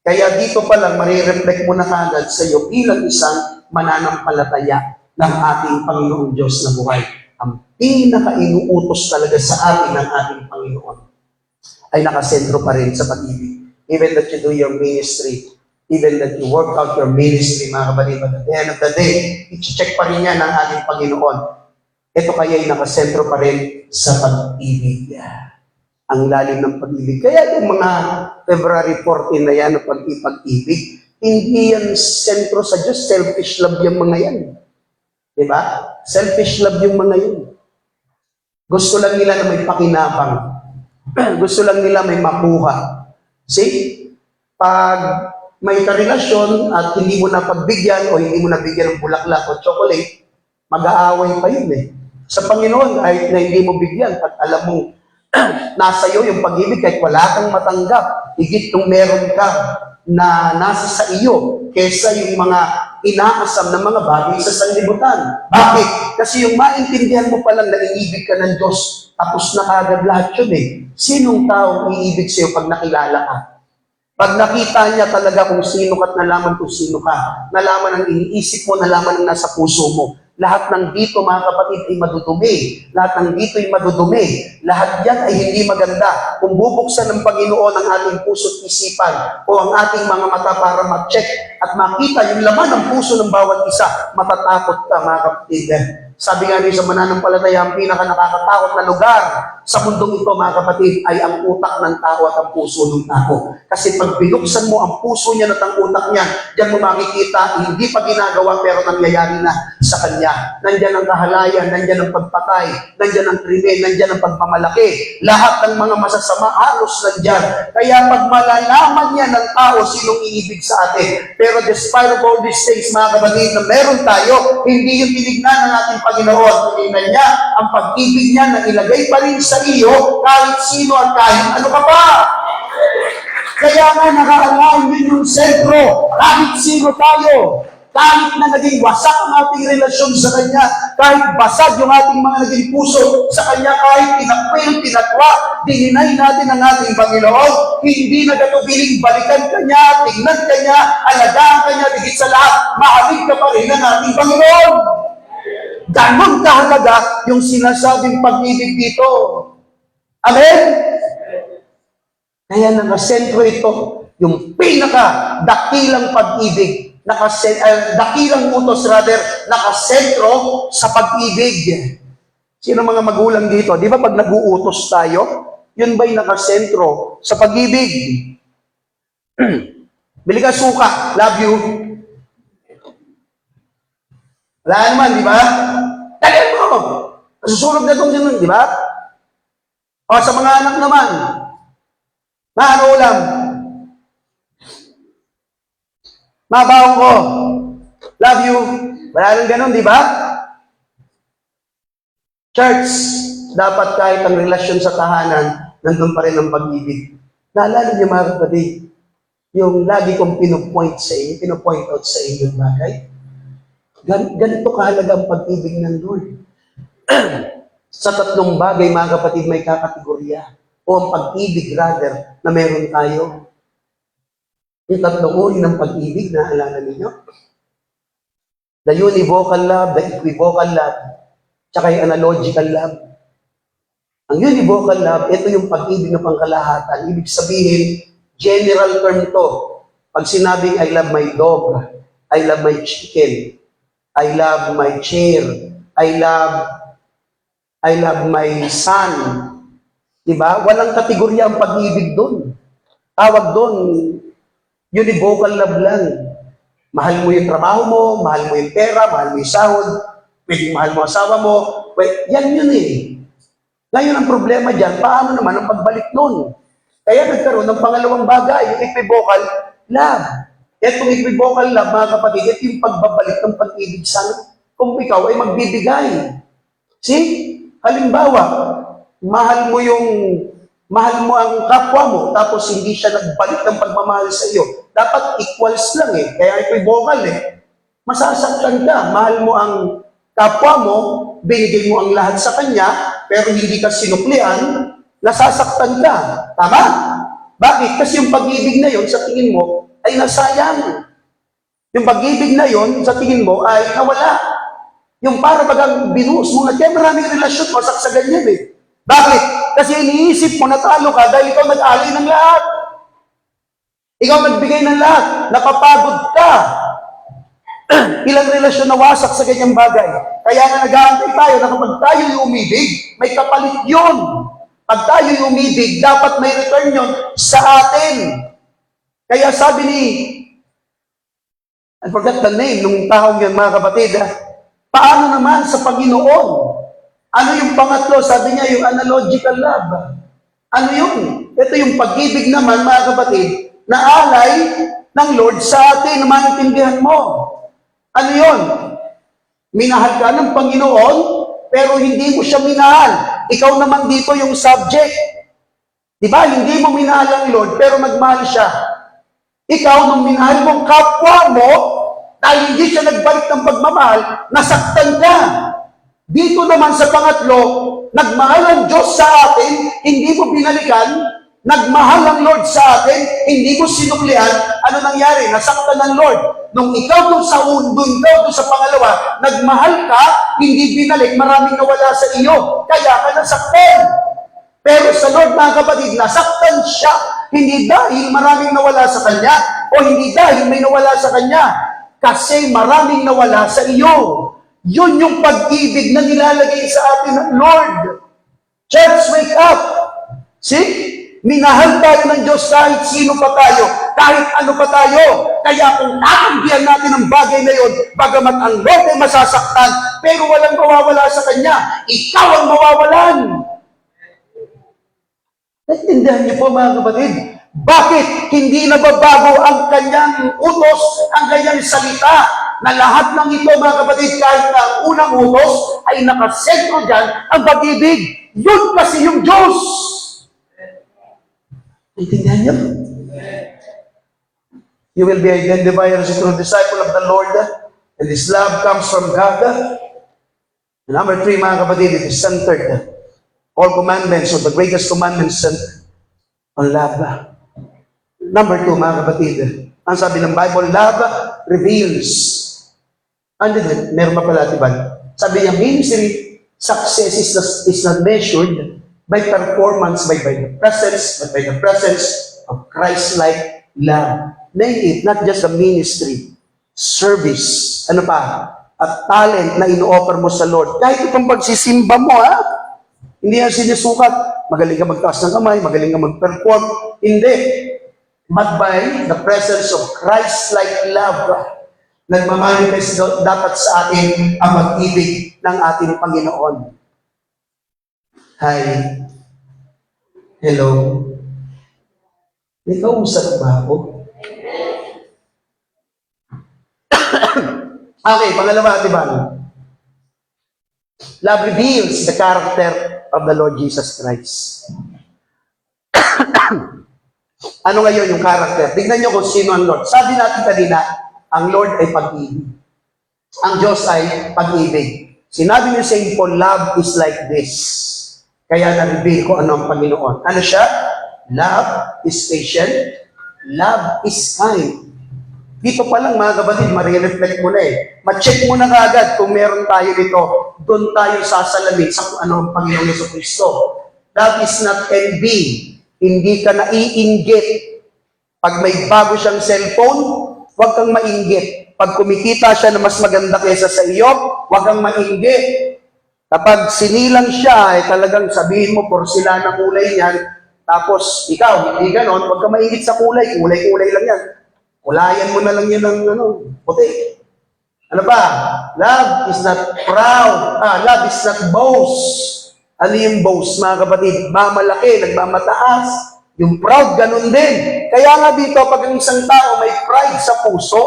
Speaker 2: Kaya dito pa lang, marireflect mo na kagad sa iyo bilang isang mananampalataya ng ating Panginoong Diyos na buhay. Ang pinaka-inuutos talaga sa atin ng ating Panginoon ay nakasentro pa rin sa pag-ibig. Even that you do your ministry, even that you work out your ministry, mga kapatid, but at the end of the day, i-check pa rin yan ng ating Panginoon. Ito kaya ay nakasentro pa rin sa pag-ibig. Ang lalim ng pag-ibig. Kaya yung mga February 14 na yan, ng pag-ibig, hindi yan sentro sa Diyos. Selfish love yung mga yan. Diba? Selfish love yung mga yan. Gusto lang nila na may pakinabang. Gusto lang nila may makuha. See? Pag may karelasyon at hindi mo na pagbigyan o hindi mo na bigyan ng bulaklak o chocolate, mag-aaway pa yun eh. Sa Panginoon, kahit na hindi mo bigyan, at alam mong nasa iyo yung pag-ibig kahit wala kang matanggap, higit nung meron ka. na nasa sa iyo kesa yung mga inaasam na mga bagay sa sanlibutan. Bakit? Kasi yung maintindihan mo palang na iniibig ka ng Diyos, tapos na kagad lahat yun eh. Sinong tao iibig sa'yo pag nakilala ka? Pag nakita niya talaga kung sino ka at nalaman kung sino ka, nalaman ang iniisip mo, nalaman ang nasa puso mo. Lahat ng dito, mga kapatid, ay madudumi. Lahat ng dito ay madudumi. Lahat yan ay hindi maganda. Kung bubuksan ng Panginoon ang ating puso at isipan o ang ating mga mata para ma-check at makita yung laman ng puso ng bawat isa, matatakot ka, mga kapatid. Sabi nga rin sa mananampalataya, ang pinaka nakakatakot na lugar sa mundong ito, mga kapatid, ay ang utak ng tao at ang puso ng tao. Kasi pag binuksan mo ang puso niya at ang utak niya, diyan mo makikita, hindi pa ginagawa pero nangyayari na sa kanya. Nandyan ang kahalayan, nandyan ang pagpatay, nandyan ang krimen, nandyan ang pagmamalaki. Lahat ng mga masasama, halos nandyan. Kaya pag malalaman niya ng tao sinong iibig sa atin, pero despite of all these things, mga kapatid, na meron tayo, hindi yung tinignan ng ating Panginoon. Tinignan niya ang pag-ibig niya na ilagay pa rin sa iyo kahit sino at kahit ano ka pa. Kaya nga nakaalign yun yung sentro. Kahit sino tayo. Kahit na naging wasak ang ating relasyon sa Kanya, kahit basag yung ating mga naging puso sa Kanya, kahit tinakpil, tinatwa, dininay natin ang ating Panginoon, hindi nagatubiling balikan Kanya, tingnan Kanya, alagaan Kanya, digit sa lahat, mahalig ka pa rin ang ating Panginoon. Ganon kahalaga yung sinasabing pag-ibig dito. Amen? Kaya nakasentro ito, yung pinaka-dakilang pag-ibig, dakilang utos rather, nakasentro sa pag-ibig. Sino mga magulang dito? Di ba pag nag-uutos tayo, yun ba'y nakasentro sa pag-ibig? Bili ka suka, love you. Wala naman, di ba? Dali mo! Susunod na itong ganun, di ba? O sa mga anak naman, ano ulam? Mabawang ko. Love you. Wala nang ganun, di ba? Church, dapat kahit ang relasyon sa tahanan, nandun pa rin ang pag-ibig. Naalala niyo mga kapatid, yung lagi kong pinupoint out sa inyo yung bagay. Ganito kahalaga ang pag-ibig ng Lord. Sa tatlong bagay, mga kapatid, may kakategorya. O ang pag-ibig, rather, na meron tayo. Yung tatlong uri ng pag-ibig, naalala ninyo? The univocal love, the equivocal love, tsaka yung analogical love. Ang univocal love, ito yung pag-ibig ng pangkalahatan. Ibig sabihin, general term to. Pag sinabing, I love my dog, I love my chicken, I love my chair, I love my son. Diba? Walang kategorya ang pag-ibig doon. Tawag doon, univocal love lang. Mahal mo yung trabaho mo, mahal mo yung pera, mahal mo yung sahod, pwedeng mahal mo asawa mo. Yan yun eh. Ngayon ang problema dyan, paano naman ang pagbalik nun? Kaya nagkaroon ng pangalawang bagay, yung equivocal love. Itong equivocal love, mga kapatid, ito yung pagbabalik ng pag-ibig sa kung ikaw ay magbibigay. See? Halimbawa, mahal mo ang kapwa mo, tapos hindi siya nagbalik ng pagmamahal sa iyo. Dapat equals lang eh. Kaya equivocal eh. Masasaktan ka. Mahal mo ang kapwa mo, binigay mo ang lahat sa kanya, pero hindi ka sinuklian, nasasaktan ka. Tama? Bakit? Kasi yung pag-ibig na yon sa tingin mo ay nasayang. Yung pag-ibig na yon sa tingin mo ay nawala. Yung para bagang binuhos mo na, kaya maraming relasyon, wasak sa ganyan eh. Bakit? Kasi iniisip mo, natalo ka dahil ikaw nag-alay ng lahat. Ikaw nagbigay ng lahat. Napapagod ka. Ilang relasyon na wasak sa ganyang bagay. Kaya nga nag-aantay tayo na kapag tayo yung umibig, may kapalit yun. Pag tayo yung umibig, dapat may return yun sa atin. Kaya sabi ni, I forgot the name nung taong yan, mga kapatid, paano naman sa Panginoon? Ano yung pangatlo? Sabi niya, yung analogical love. Ano yun? Ito yung pag-ibig naman, mga kapatid, na alay ng Lord sa atin, na maintindihan mo. Ano yun? Minahal ka ng Panginoon, pero hindi mo siya minahal. Ikaw naman dito yung subject. Diba? Hindi mo minahal ang Lord, pero nagmahal siya. Ikaw, nung minahal mong kapwa mo, dahil hindi siya nagbalik ng pagmamahal, nasaktan ka. Dito naman sa pangatlo, nagmahal ang Diyos sa atin, hindi mo binalikan, nagmahal ang Lord sa atin, hindi mo sinuklian, ano nangyari? Nasaktan ng Lord. Nung ikaw doon sa doon sa pangalawa, nagmahal ka, hindi binalik, maraming nawala sa iyo, kaya ka nasaktan. Pero sa Lord, mga kapatid, nasaktan siya, hindi dahil maraming nawala sa Kanya, o hindi dahil may nawala sa Kanya, kasi maraming nawala sa iyo. Yun yung pag-ibig na nilalagay sa atin ng Lord. Church, wake up! See? Minahal tayo ng Diyos kahit sino pa tayo, kahit ano pa tayo. Kaya kung nakagbihan natin ang bagay na yun, bagamat ang Lord ay masasaktan, pero walang mawawala sa Kanya, ikaw ang mawawalan. Naintindihan niyo po, mga kapatid? Bakit hindi nababago ang Kanyang utos, ang Kanyang salita, na lahat ng ito, mga kapatid, kahit na ang unang utos ay nakasentro dyan ang pag-ibig. Yun kasi yung Diyos. Naintindihan niyo? You will be identified as a true disciple of the Lord, and this love comes from God. Number 3, mga kapatid, it is centered. All commandments, or the greatest commandments, centered on love. Number 2, mga kapatid, ang sabi ng Bible, love reveals. Ano din? Meron pa pala, diba? Sabi niya, ministry success is not measured by performance, by the presence, but by the presence of Christ-like love. Name it, not just a ministry, service, ano pa, at talent na ino-offer mo sa Lord. Kahit itong pagsisimba mo, hindi yan sinusukat. Magaling ka magtaas ng kamay, magaling ka mag-perform. Hindi. But by the presence of Christ-like love, nagmamanifest dapat sa atin ang pag-ibig ng ating Panginoon. Hi. Hello. May kausap ba ako? Okay, pangalawa, diba? Love reveals the character of the Lord Jesus Christ. Ano ngayon yung character? Tignan nyo kung sino ang Lord. Sabi natin kanina, ang Lord ay pag-ibig. Ang Diyos ay pag-ibig. Sinabi ni St. Paul, love is like this. Kaya na-reveal ko ano ang Panginoon. Ano siya? Love is patient. Love is kind. Dito pa lang, mga kapatid, ma-reflect mo na Ma-check mo na agad kung meron tayo dito. Doon tayo sasalamin sa kung ano ang Panginoon Jesucristo. Love is not envy. Hindi ka naiinggit. Pag may bago siyang cellphone, huwag kang mainggit. Pag kumikita siya na mas maganda kaysa sa iyo, huwag kang mainggit. Kapag sinilang siya, talagang sabihin mo, porsilan ang kulay niyan, tapos ikaw, hindi ganon, huwag kang mainggit sa kulay, kulay-kulay lang yan. Kulayan mo na lang yan ng puti. Ano ba? Love is not proud. Love is not boast. Ano yung boast, mga kapatid? Mamalaki, nagmamataas. Yung proud, ganun din. Kaya nga dito, pag ang isang tao may pride sa puso,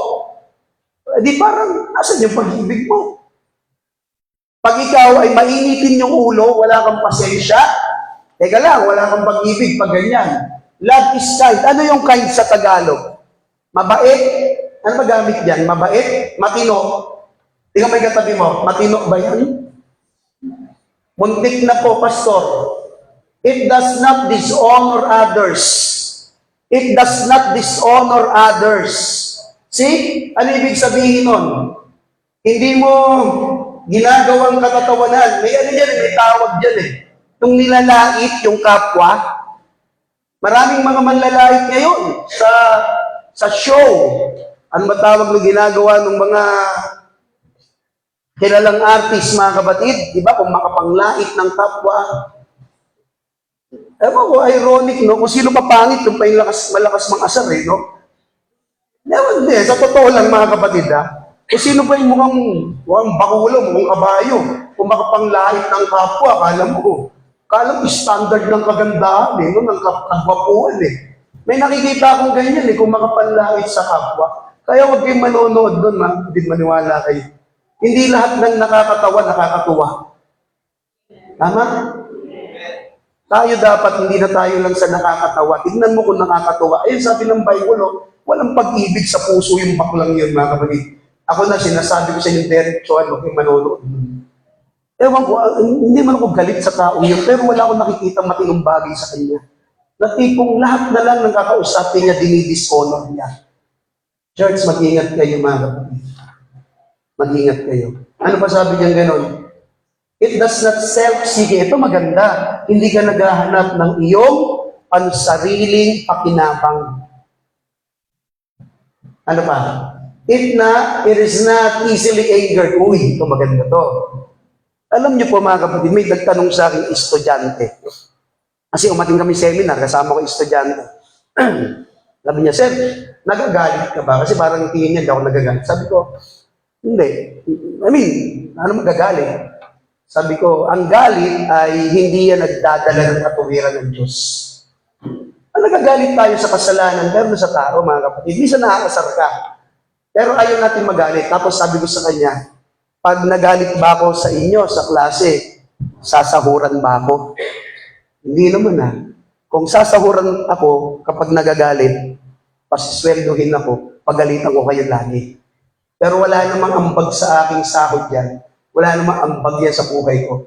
Speaker 2: di parang, asan yung pag-ibig mo? Pag ikaw ay mainitin yung ulo, wala kang pasensya, teka lang, wala kang pag-ibig pag ganyan. Love is kind. Ano yung kind sa Tagalog? Mabait? Ano ba gamit dyan? Mabait? Matino? Tingnan may katabi mo, matino ba yan? Muntik na po, pastor. It does not dishonor others. It does not dishonor others. See? Ano ibig sabihin nun? Hindi mo ginagawang katatawanan. May ano dyan, may tawag dyan Yung nilalait, yung kapwa. Maraming mga manlalait ngayon sa show. Ano ba tawag na ginagawa ng mga kilalang artist, mga kapatid? Diba? Kung makapanglait ng kapwa. Ewan ko, ironic, no? Kung sino pa pangit, yung pa yung malakas mang-asar, no? Ewan din, sa totoo lang, mga kapatid, Kung sino pa yung mukhang bakulo, mukhang kabayo, kung makapanglait ng kapwa, kala mo standard ng kagandahan, no? Ng kagwapuan, May nakikita akong ganyan, kung makapanlait sa kapwa. Kaya huwag kayong manonood doon, hindi maniwala kayo. Hindi lahat ng nakakatawa, nakakatuwa. Tama? Tayo dapat, hindi na tayo lang sa nakakatawa. Tignan mo kung nakakatuwa. Ayun, sabi ng Bible, Walang pag-ibig sa puso yung baklang yun, mga kapatid. Ako na, sinasabi ko sa inyo, diretso, ano, kay manonood. Ewan ko, hindi man ako galit sa taong yun, pero wala akong nakikita matinong bagay sa kanya. Na tipong lahat na lang ng kakausapin niya, dinidishonor niya. Church, mag-ingat kayo, mga kapatid. Mag-ingat kayo. Ano pa sabi niya gano'n? It does not self-seeking. Ito maganda. Hindi ka naghahanap ng iyong pansariling pakinabang. Ano pa? It is not easily angered. Uy, ito maganda to. Alam niyo po mga kapatid, may nagtanong sa akin estudyante. Kasi umating kami seminar, kasama ko estudyante. Sabi niya, sir, nagagalit ka ba? Kasi parang tingin niya, di ako nagagalit. Sabi ko, hindi. I mean, ano magagalit? Sabi ko, ang galit ay hindi yan nagdadala ng katuwiran ng Diyos. Nagagalit tayo sa kasalanan, pero sa tao, mga kapatid, minsan nakakasar ka. Pero ayaw natin magalit. Tapos sabi ko sa kanya, pag nagalit ba ako sa inyo, sa klase, sasahuran ba ako? Hindi naman ha. Kung sasahuran ako kapag nagagalit, pasisweldohin ako, pagalitan ko kayo lagi. Pero wala namang ambag sa aking sahod yan. Wala namang ambag yan sa buhay ko.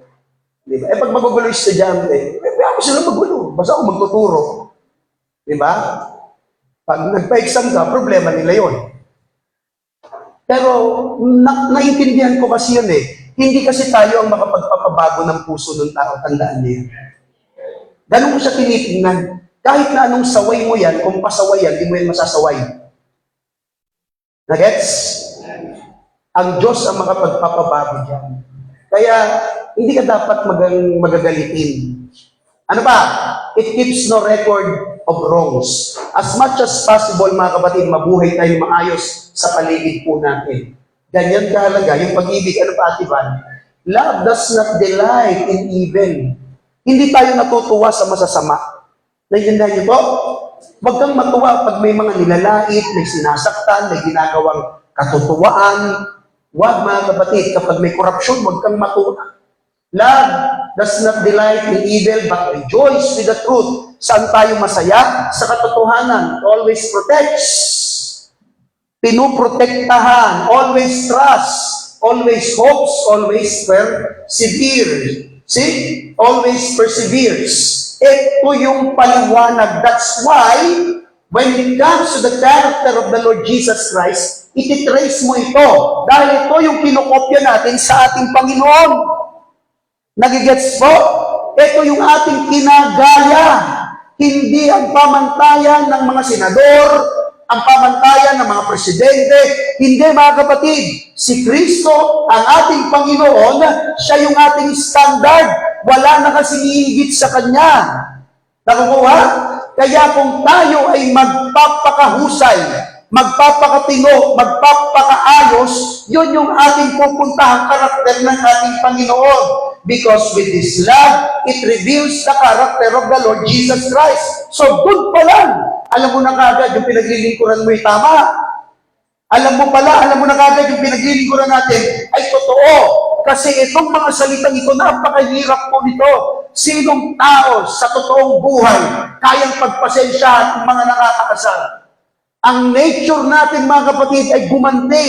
Speaker 2: Diba? Eh pag magugulo yung estudyante, ako sila magulo. Basta ako magtuturo. Diba? Pag nagpa-exam ka, problema nila yon. Pero naintindihan ko kasi yun eh. Hindi kasi tayo ang makapagpapabago ng puso ng tao. Tandaan niyo yan. Ganun ko siya tinitingnan. Kahit na anong saway mo yan, kung pasaway yan, di mo yan masasaway. Nagets? Ang Diyos ang makapagpapabago dyan. Kaya, hindi ka dapat magagalitin. Ano ba? It keeps no record of wrongs. As much as possible, mga kapatid, mabuhay tayo maayos sa paligid po natin. Ganyan kahalaga. Yung pag-ibig, ano pa, Ativan? Love does not delight in evil. Hindi tayo natutuwa sa masasama. Naintindihan niyo po? Huwag kang matuwa pag may mga nilalait, may sinasaktan, may ginagawang katutuwaan. Huwag, mga kapatid, kapag may korupsyon, huwag kang matuwa. Love does not delight in evil, but rejoice with the truth. Saan tayo masaya? Sa katotohanan. Always protects. Pinuprotektahan. Always trust. Always hopes. Always perseveres. See? Always perseveres. Ito yung paliwanag. That's why, when it comes to the character of the Lord Jesus Christ, ititrace mo ito. Dahil ito yung kinokopya natin sa ating Panginoon. Nagigets po? Ito yung ating kinagaya. Hindi ang pamantayan ng mga senador, ang pamantayan ng mga presidente. Hindi, mga kapatid. Si Kristo, ang ating Panginoon, siya yung ating standard. Wala na kasing higit sa Kanya. Nakukuha? Kaya kung tayo ay magpapakahusay, magpapakatino, magpapakaayos, yun yung ating pupuntahang karakter ng ating Panginoon. Because with this love, it reveals the character of the Lord Jesus Christ. So, good pa lang. Alam mo na kagad yung pinaglilingkuran mo ay tama. Alam mo na kagad yung pinaglilingkuran natin ay totoo. Kasi itong mga salitang ito, napakahirap po nito. Sinong tao sa totoong buhay kayang pagpasensyahan ang mga nakakasal? Ang nature natin, mga kapatid, ay gumanti.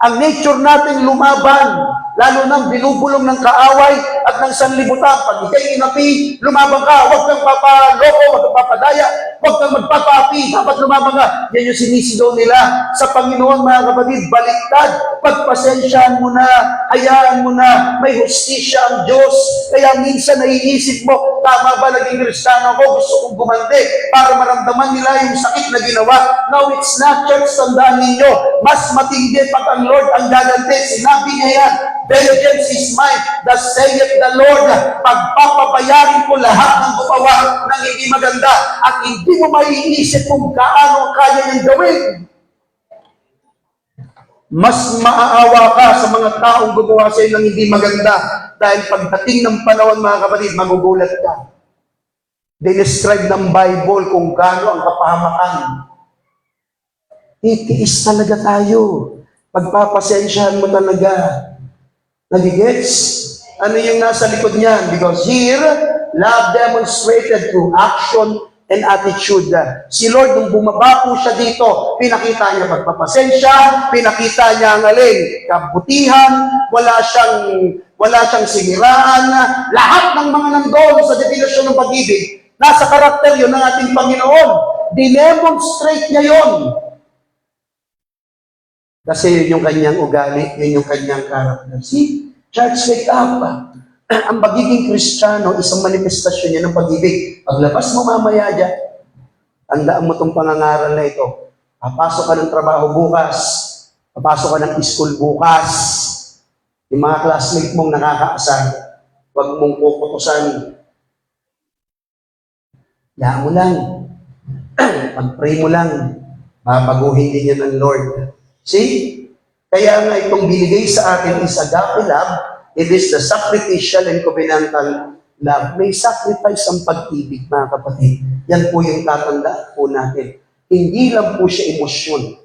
Speaker 2: Ang nature natin lumaban. Lalo nang binubulong ng kaaway at ng sanlibutan. Pag ikay inapi, lumabang ka. Huwag kang papaloko, huwag kang papadaya, huwag kang magpapaapi. Dapat lumabang ka. Yan yung sinisigaw nila sa Panginoon, mga kapatid. Baliktad. Pagpasensyahan mo na, hayaan mo na, may hustisya ang Diyos. Kaya minsan naiisip mo, tama ba naging Kristiyano ko? Gusto kong gumante para maramdaman nila yung sakit na ginawa. No, it's not, church. Tandaan ninyo, mas matindi pag ang Lord ang gagante. Sinabi niya yan, vengeance is mine, thus saith the Lord, pagpapabayarin ko lahat ng gumawa ng hindi maganda at hindi mo maiisip kung gaano kaya niyang gawin. Mas maaawa ka sa mga taong gumawa sa iyo ng hindi maganda dahil pagdating ng panahon, mga kapatid, magugulat ka. Describe ng Bible kung gaano ang kapahamakan. Itiis talaga tayo. Pagpapasensyahan mo talaga. Nagigets? Ano yung nasa likod niyan? Because here, love demonstrated through action and attitude. Si Lord, nung bumaba po siya dito, pinakita niya pagpapasensya, pinakita niya ang alin, kabutihan, wala siyang siniraan. Lahat ng mga nandoon sa definasyon ng pag-ibig, nasa karakter yun ng ating Panginoon. Dinemonstrate niya yun. Kasi yun yung kanyang ugali, yun yung kanyang karakter. See, church, wake up. Ang pagiging Kristiyano, isang manifestasyon niya ng pag-ibig. Paglabas mo mamaya dyan, tandaan mo itong pangangaral na ito. Papasok ka ng trabaho bukas, papasok ka ng school bukas, yung mga classmate mong nakakaasar, huwag mong puputusan. Yaan mo lang. Pag-pray mo lang, babaguhin din yan ng Lord. See? Kaya nga itong binigay sa atin is agape love. It is the sacrificial and covenantal love. May sacrifice ang pag-ibig, mga kapatid. Yan po yung tatandaan po natin. Hindi lang po siya emosyon.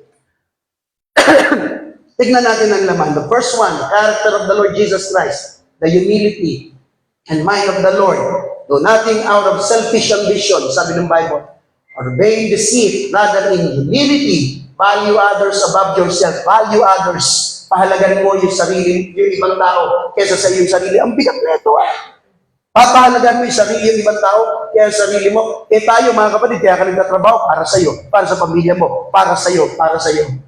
Speaker 2: Tignan natin ang laman. The first one, the character of the Lord Jesus Christ. The humility and mind of the Lord. Do nothing out of selfish ambition, sabi ng Bible. Obeying deceit, rather in humility. Value others above yourself. Value others. Pahalagan mo yung sarili, yung ibang tao, kaysa sa iyong sarili. Ang bigat na ito, Papahalagan mo yung sarili, yung ibang tao, kaya sa sarili mo. Tayo, mga kapatid, kaya ka nagtatrabaho para sa iyo, para sa pamilya mo, para sa iyo, para sa iyo.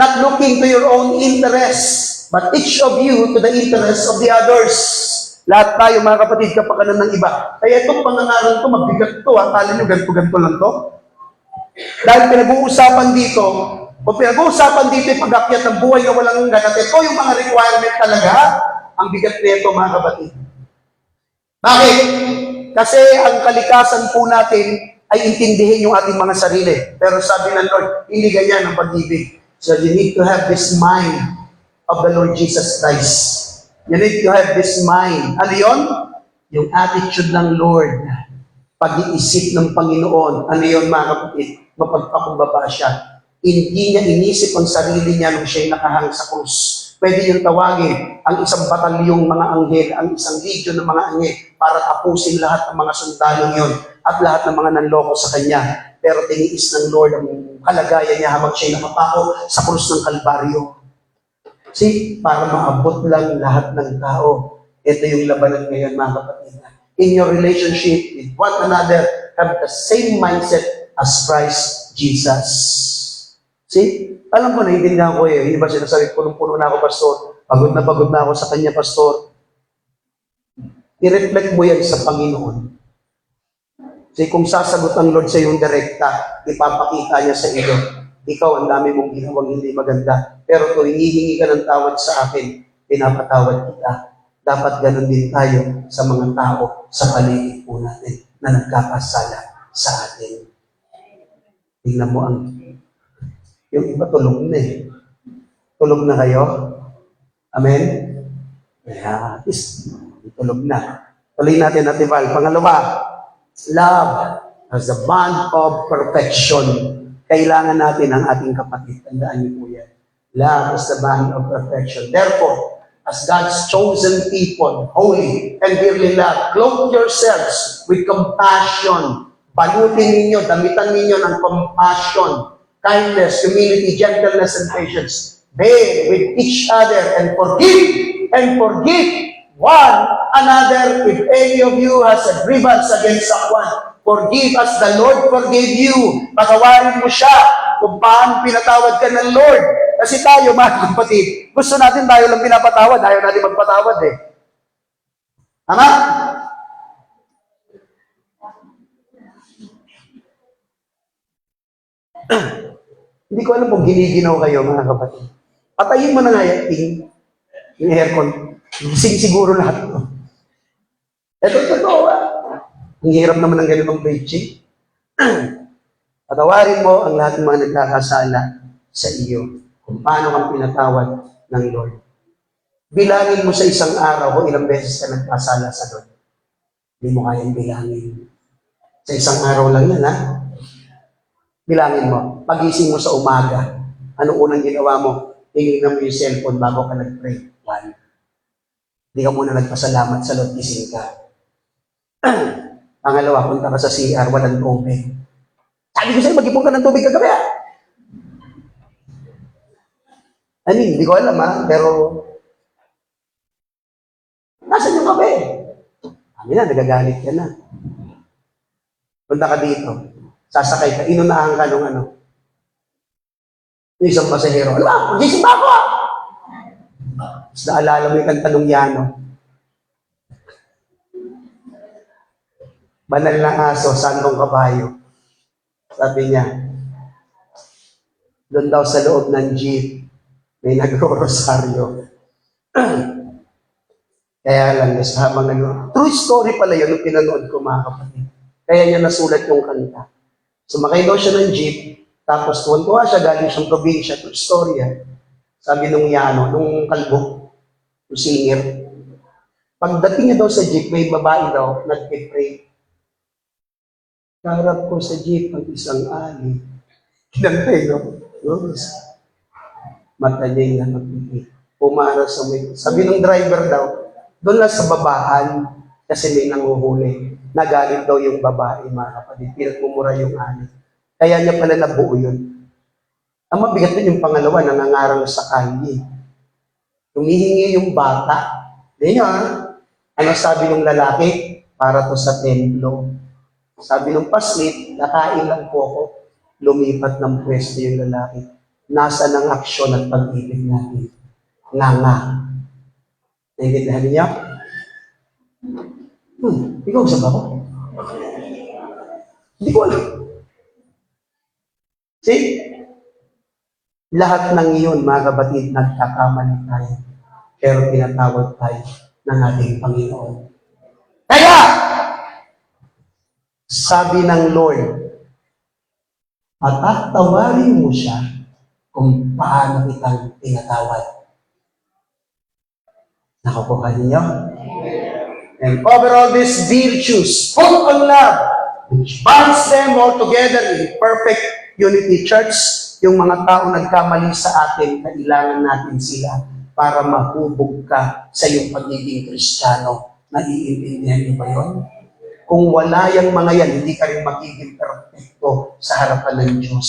Speaker 2: Not looking to your own interests, but each of you to the interests of the others. Lahat tayo, mga kapatid, kapakanan ng iba. Kaya itong pangangaral ko, mabigat ito. Akala nyo, ganito-ganito lang to. Dahil pinag-uusapan dito, kung pinag-uusapan dito yung pag-akyat ng buhay na walang ganat, ito yung mga requirement talaga, ang bigat nito, mga kapatid. Bakit? Kasi ang kalikasan po natin ay intindihin yung ating mga sarili. Pero sabi ng Lord, hindi ganyan ang pag-ibig. So you need to have this mind of the Lord Jesus Christ. You need to have this mind. Ano yun? Yung attitude ng Lord. Pag-iisip ng Panginoon. Ano yun, mga kapatid? Mapagpakumbaba siya. Hindi niya inisip ang sarili niya nung siya'y nakahang sa krus. Pwede yung tawagin ang isang batalyong mga anghel, ang isang legion ng mga anghel para tapusin lahat ng mga sundalong yun at lahat ng mga nanloko sa kanya. Pero tiniis ng Lord ang kalagayan niya habang siya'y nakapako sa krus ng Kalbaryo. See, para maabot lang lahat ng tao. Ito yung labanan ngayon, mga kapatid. In your relationship with one another, have the same mindset as Christ Jesus. See? Alam ko, naiintindihan ko eh. Hindi ba sinasabi, punong-puno na ako, pastor. Pagod na ako sa kanya, pastor. I-reflect mo yan sa Panginoon. Kasi kung sasagot ang Lord sa iyong direkta, ipapakita niya sa iyo, ikaw, ang dami mong ginawang hindi maganda. Pero kung hinihingi ka ng tawad sa akin, pinapatawad kita. Dapat ganun din tayo sa mga tao sa paligid po natin na nagkakasala sa atin. Tingnan mo yung iba tulog na eh. Tulog na kayo? Amen? Yeah, at least, tulog na. Tuloy natin, Val. Pangalawa, love as the bond of perfection. Kailangan natin ang ating kapatid. Tandaan niyo po yan. Love as the bond of perfection. Therefore, as God's chosen people, holy and dearly loved, clothe yourselves with compassion. Balutin ninyo, damitan ninyo ng compassion, kindness, humility, gentleness, and patience. Bear with each other and forgive one another if any of you has a grievance against someone. Forgive as the Lord forgave you. Patawarin mo siya kung paano pinatawad ka ng Lord. Kasi tayo, mga kapatid, gusto natin tayo lang pinapatawad. Ayaw natin magpatawad eh. Tama? Hindi ko alam kung giniginaw kayo, mga kapatid. Patayin mo na nga yung aircon. Gising siguro lahat ito. Ito, totoo. Ang hirap naman ng ganitong preaching. Patawarin mo ang lahat ng mga nagkakasala sa iyo kung paano kang pinatawad ng Lord. Bilangin mo sa isang araw kung ilang beses ka nagkasala sa Lord. Hindi mo kayang bilangin. Sa isang araw lang yan, ha? Bilangin mo. Pagising mo sa umaga, anong unang ginawa mo? Tingnan mo yung cellphone bago ka nag-pray. One. Hindi ka muna nagpasalamat sa Lord, gising ka. Pangalawa, punta ka sa CR, walang tubig. Sabi ko sa'yo, mag-ipon ka ng tubig kagabi ah. I mean, hindi ko alam pero nasan yung kape? Sabi na, nagagalit ka na. Punta ka dito, sasakay ka, inunahan ka nung yung isang pasahero. Ano ba? Magising ba ako ah? Tapos naalala mo yung kanta nung Yano. Banal na aso, sandong kabayo. Sabi niya, doon daw sa loob ng jeep, may nagro-rosaryo. Kaya lang, habang true story pala yun, nung pinanood ko mga kapatid. Kaya niya nasulat yung kanta. Sumakay daw siya ng jeep, tapos tuwan-tuwa siya, galing siyang probinsya, true story yan. Sabi nung Yano, nung kalbo, yung singer, pagdating niya daw sa jeep, may babae daw, nagpe-pray. Karap ko sa jeep ang isang ali. Kinantay, no? Yes. Mata niya yung napipit. Pumara sa may... Sabi ng driver daw, doon lang sa babaan, kasi may nanguhuli. Nagalit daw yung babae, mga kapatid. Pinagmumura yung ali. Kaya niya pala nabuo yun. Ang mabigat din yung pangalawa, nangangarang sa kalye. Humihingi yung bata. Hindi ano sabi ng lalaki? Para to sa templo. Sabi ng paslit, nakain lang po ako. Lumipat ng pwesto yung lalaki. Nasa ng aksyon at pag-ibig natin. Nga. Naintindihan niya? Ikaw sa ba ko? Hindi ko alam. See? Lahat ng iyon, mga kapatid, nagkakamali tayo. Pero pinatawag tayo ng ating Panginoon. Kaya, sabi ng Lord, patatawarin mo siya kung paano kitang tinatawad. Nakukuha niyo? And over all these virtues, put on love, which binds them all together in perfect unity. Church, yung mga tao nagkamali sa atin, kailangan natin sila para mahubog ka sa iyong pagiging Kristiyano. Naiintindihan niyo ba yun? Kung wala yung mga yan, hindi ka rin magiging perfecto sa harapan ng Diyos.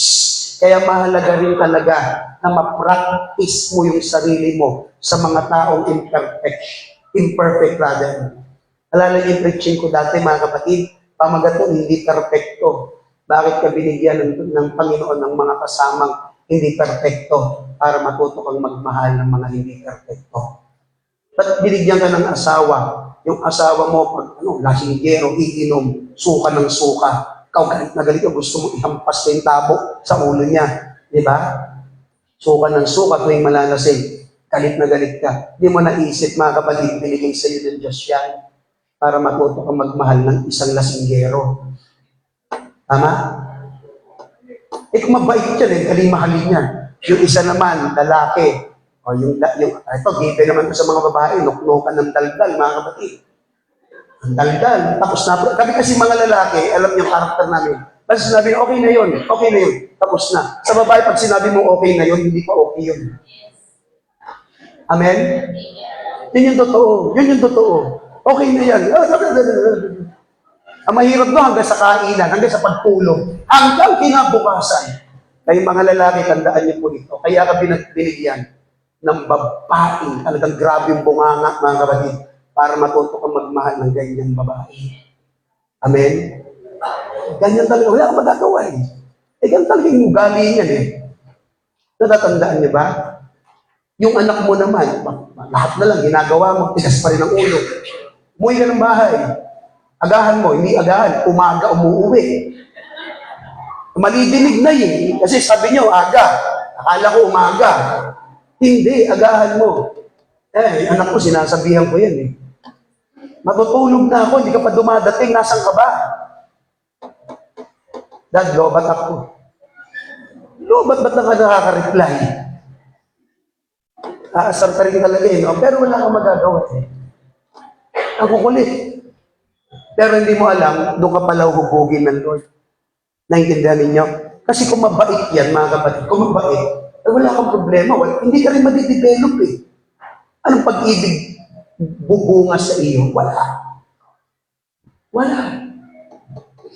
Speaker 2: Kaya mahalaga rin talaga na ma-practice mo yung sarili mo sa mga taong imperfect rather. Alala niyo yung preaching ko dati, mga kapatid, pamagat mo, hindi perfecto. Bakit ka binigyan ng Panginoon ng mga kasamang hindi perfecto para matuto kang magmahal ng mga hindi perfecto? Ba't binigyan ka ng asawa? Yung asawa mo, pag lasinggero, iinom, suka ng suka. Ikaw galit na galit, gusto mo ihampas na yung tabo sa ulo niya. Di ba? Suka ng suka, tuwing malalasing. Galit na galit ka. Hindi mo naisip, mga kapatid, binigay sa iyo ng Diyos yan para matuto kang magmahal ng isang lasinggero. Tama? Kung mabait yan, galing mahalin niya. Yung isa naman, lalaki, o ito, given naman ko sa mga babae, nuknukan ng daldal, mga kapatid. Ang daldal, tapos na. Kami kasi mga lalaki, alam niyo karakter namin. Kasi sinabi, okay na yun, tapos na. Sa babae, pag sinabi mo okay na yun, hindi pa okay yun. Amen? Yun yung totoo. Okay na yan. Ang mahirap no, hanggang sa kainan, hanggang sa pagpulong, hanggang kinabukasan. Kayong mga lalaki, tandaan niyo po ito. Kaya ka binigyan ng babae. Talagang grabe yung bunganga, mga kapatid, para matuto kang magmahal ng ganyang babae. Amen? Ganyan talaga. Wala kang magagawa ganyan talaga yung ugali niyan Natatandaan niyo ba? Yung anak mo naman, lahat na lang, ginagawa mo, tigas pa rin ang ulo. Umuwi ka ng bahay. Agahan mo, hindi agahan. Umaga, umuuwi. Malidinig na kasi sabi niyo, aga. Akala ko umaga. Hindi, agahan mo. Anak ko, sinasabihan ko yan Matutulog na ako, hindi ka pa dumadating, nasan ka ba? Dad, lobat ako. Lobat, ba't na ka nakaka-reply? Aasar ka rin talaga pero wala kang magagawa Ang kukulit. Pero hindi mo alam, doon ka pala hubugin ng Lord. Naintindihan ninyo? Kasi kung mabait yan, mga kapatid, kung mabait, wala kang problema. Hindi ka rin madidevelop Anong pag-ibig bubunga sa iyo? Wala.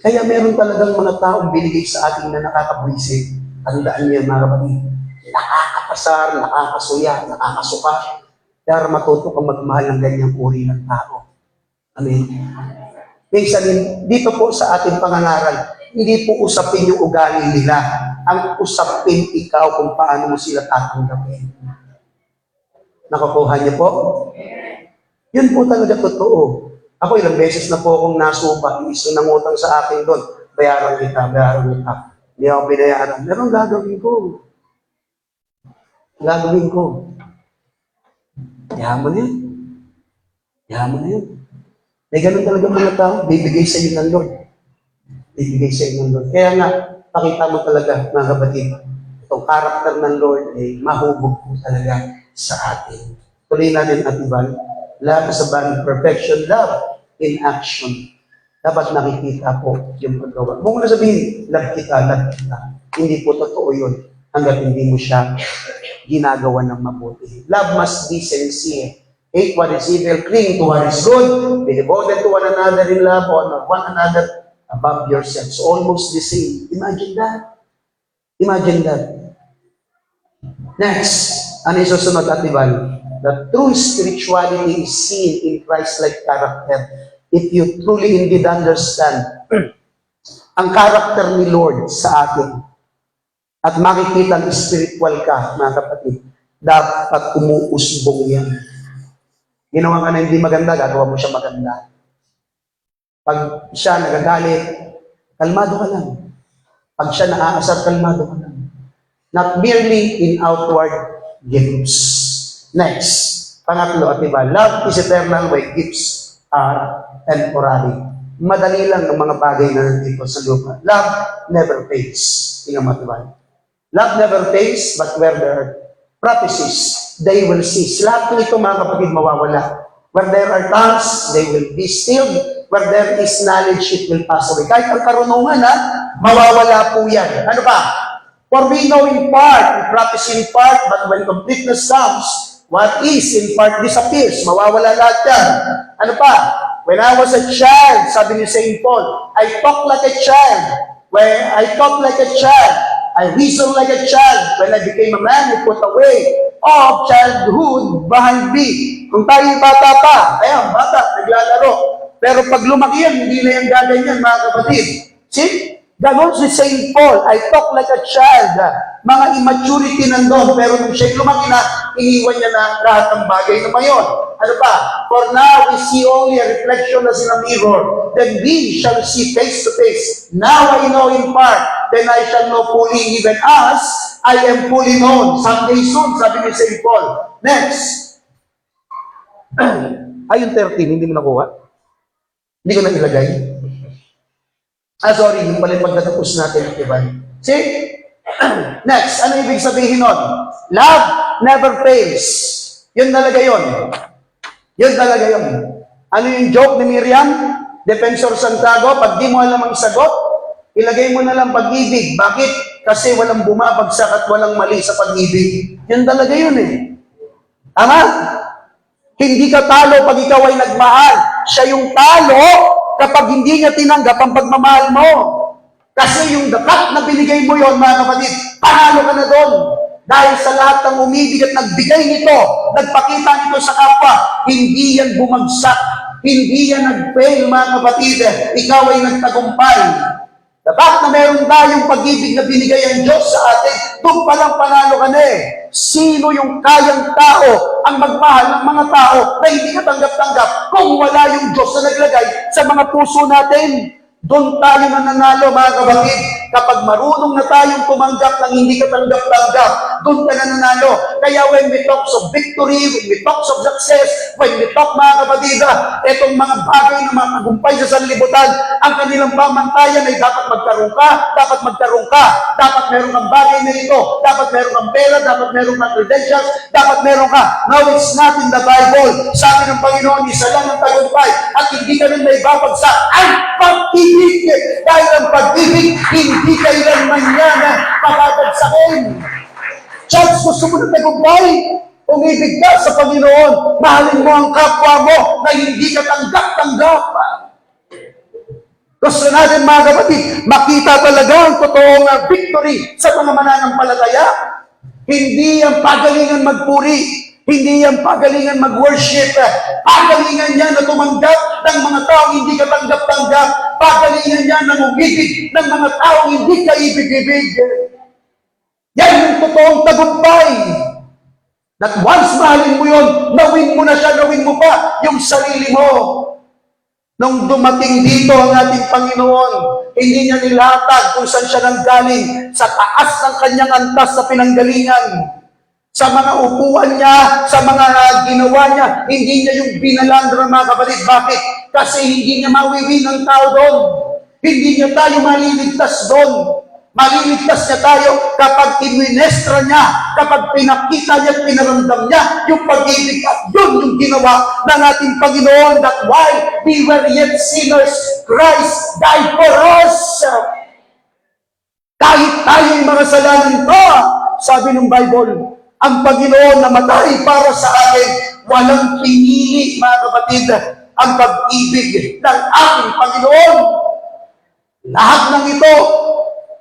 Speaker 2: Kaya meron talagang mga taong binigay sa atin na nakakabwisit. Tandaan niyo mga kapatid, nakakapasar, nakakasuya, nakakasuka. Kaya matuto kang magmahal ng ganyang uri ng tao. Amen. Minsan, dito po sa ating pangangaral, hindi po usapin yung ugali nila. Ang usapin ikaw kung paano mo sila tatanggapin. Nakukuha niyo po? Yun po talaga totoo. Ako ilang beses na po akong nasuba, iso ng utang sa akin doon. Bayaran kita. Hindi ako binayaran. Pero ang gagawin ko. Yaman mo na yun. Yaman mo na yun. May ganun talaga mga tao, bibigay sa iyo ng Lord. Bibigay sa iyo ng Lord. Kaya nga, pakita mo talaga, mga kapatid, itong karakter ng Lord ay mahubog po talaga sa atin. Tuloy natin at ibang, love is about perfection, love in action. Dapat nakikita po yung paggawa. Huwag mo na sabihin, love kita. Hindi po totoo yun hanggat hindi mo siya ginagawa ng mabuti. Love must be sincere. Hate what is evil, cling to what is good, be devoted to one another in love, honor one another above yourselves. Almost the same. Imagine that. Imagine that. Next, ano yung susunod at ibang? The true spirituality is seen in Christ-like character. If you truly indeed understand ang character ni Lord sa atin at makikita ang spiritual ka, mga kapatid, dapat umuusbong yan. Ginawa ka na hindi maganda, gagawa mo siya maganda. Pag siya nagagalit, kalmado ka lang. Pag siya naaasar, kalmado ka lang. Not merely in outward gifts. Next, pangatlo at iba, love is eternal where gifts are temporary. Madali lang ang mga bagay na nandito sa lupa. Love never fades. Tingnan mo, diba? Love never fades, but where there are prophecies, they will cease. Lahat ng ito, mga kapatid, mawawala. Where there are tongues, they will be stilled. Where there is knowledge, it will pass away. Kahit ang karunungan, mawawala po yan. Ano ba? For we know in part, we prophecy in part, but when completeness comes, what is in part disappears. Mawawala lahat yan. Ano pa? When I was a child, sabi ni St. Paul, I talk like a child. When I talk like a child, I reason like a child. When I became a man, I put away of childhood behind me. Kung tayo bata pa, ayan, bata, naglalaro. Pero pag lumaki yan, hindi na yan gaganyan, mga kapatid. See? Ganon si St. Paul, I talk like a child. Mga immaturity nandun, pero nung siya lumaki na, iniwan niya na lahat ng bagay na mayon. Ano pa? For now, we see only a reflection as in a mirror. Then we shall see face to face. Now I know in part, then I shall know fully, even as I am fully known. Someday soon, sabi ni St. Paul. Next. Ayun 13, hindi mo nakuha? Hindi ko na ilagay. Sorry, yung pala pagkatapos natin, diba? See? Next, ano ibig sabihin nun? Love never fails. Yun talaga yun. Yun talaga yun. Ano yung joke ni Miriam? Defensor Santiago, pag di mo alam ang sagot, ilagay mo na lang pag-ibig. Bakit? Kasi walang bumabagsak at walang mali sa pag-ibig. Yun talaga yun eh. Tama? Hindi ka talo pag ikaw ay nagmahal. Siya yung talo kapag hindi niya tinanggap ang pagmamahal mo. Kasi yung dapat na binigay mo yon, mga kapatid, panalo ka na doon. Dahil sa lahat ng umibig at nagbigay nito, nagpakita nito sa kapwa, hindi yan bumagsak, hindi yan nag-fail, mga kapatid. Ikaw ay nagtagumpay. Dapat na meron tayong pag-ibig na binigay ang Diyos sa atin, doon palang panalo ka na eh. Sino yung kayang tao ang magmahal ng mga tao na hindi katanggap-tanggap kung wala yung Diyos na naglagay sa mga puso natin? Doon tayo mananalo, mga kapatid. Kapag marunong na tayong tumanggap ng hindi katanggap-tanggap, doon ka nananalo. Kaya when we talk of victory, when we talk of success, when we talk, mga kapatid, itong mga bagay na mga tagumpay sa sanlibutan, ang kanilang pamantayan ay dapat magkaroon ka, dapat magkaroon ka, dapat meron kang bagay na ito, dapat meron kang pera, dapat meron kang credentials, dapat meron ka. No, it's not in the Bible. Sabi ng Panginoon, isa lang ang tagumpay at hindi ka rin may babagsak ang pag-ibig. Dahil ang pag-ibig, hindi kailanman yan makakagsakin. Church, gusto mo na tagumpay? Umibig ka sa Panginoon. Mahalin mo ang kapwa mo na hindi ka tanggap-tanggap. Gusto natin mga kapatid, makita talaga ang totoong victory sa mga mananampalataya. Hindi ang pagalingan magpuri, hindi ang pagalingan mag-worship, pagalingan niya na tumanggap ng mga taong hindi katanggap-tanggap, pagalingan niya na umibig ng mga taong hindi kaibig-ibig. Yan yung totoong tagumpay. That once mahalin mo yun, nawin mo na siya, nawin mo pa yung sarili mo. Nung dumating dito ang ating Panginoon, hindi niya nilatag kung saan siya nanggaling, sa taas ng kanyang antas na pinanggalingan. Sa mga upuan niya, sa mga ginawa niya, hindi niya yung binalandra mga kapatid. Bakit? Kasi hindi niya mawiwin ang tao doon. Hindi niya tayo maliligtas doon. Maliligtas niya tayo kapag iminestra niya, kapag pinakita niya at pinaramdam niya yung pag-ibig, at yun yung ginawa ng ating Panginoon, that while we were yet sinners, Christ died for us. Kahit tayo yung mga salanan to, sabi ng Bible, ang Panginoon namatay para sa atin, walang pinili mga kapatid, ang pag-ibig ng ating Panginoon. Lahat ng ito,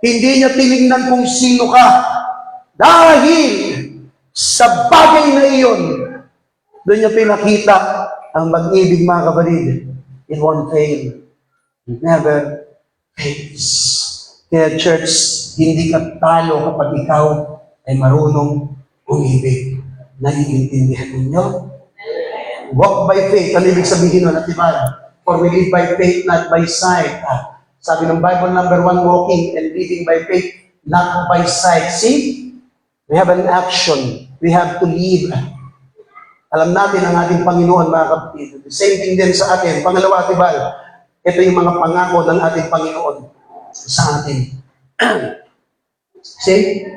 Speaker 2: hindi niya tinignan kung sino ka. Dahil sa bagay na iyon, doon niya pinakita ang mag-ibig mga kapatid. It won't fail. It never fails. Kaya church, hindi ka talo kapag ikaw ay marunong umibig. Naiintindihan ninyo? Walk by faith. Ano ibig sabihin nun? At diba? For we live by faith, not by sight. Sabi ng Bible, number 1, walking and living by faith, not by sight. See? We have an action. We have to live. Alam natin ang ating Panginoon, mga kapatid. The same thing din sa atin. Pangalawa, diba? Ito yung mga pangako ng ating Panginoon sa atin. See?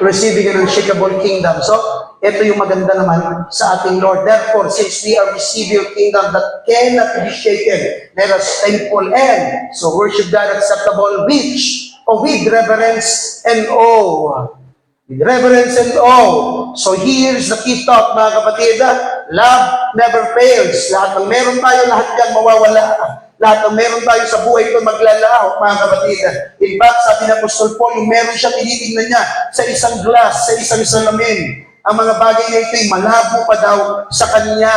Speaker 2: Receiving an unshakable kingdom. So, ito yung maganda naman sa ating Lord. Therefore, since we are receiving a kingdom that cannot be shaken, let us thankful and so worship God acceptable, with reverence and awe. With reverence and awe. So here's the key thought, mga kapatid. Love never fails. Lahat ng meron tayo, lahat yan mawawala. Lahat ng meron tayo sa buhay ko maglalaho, mga kapatid. In fact, sabi ng Apostol Paul, yung meron siya, tinitingnan niya sa isang glass, sa isang salamin. Ang mga bagay na ito'y malabo pa daw sa kanya.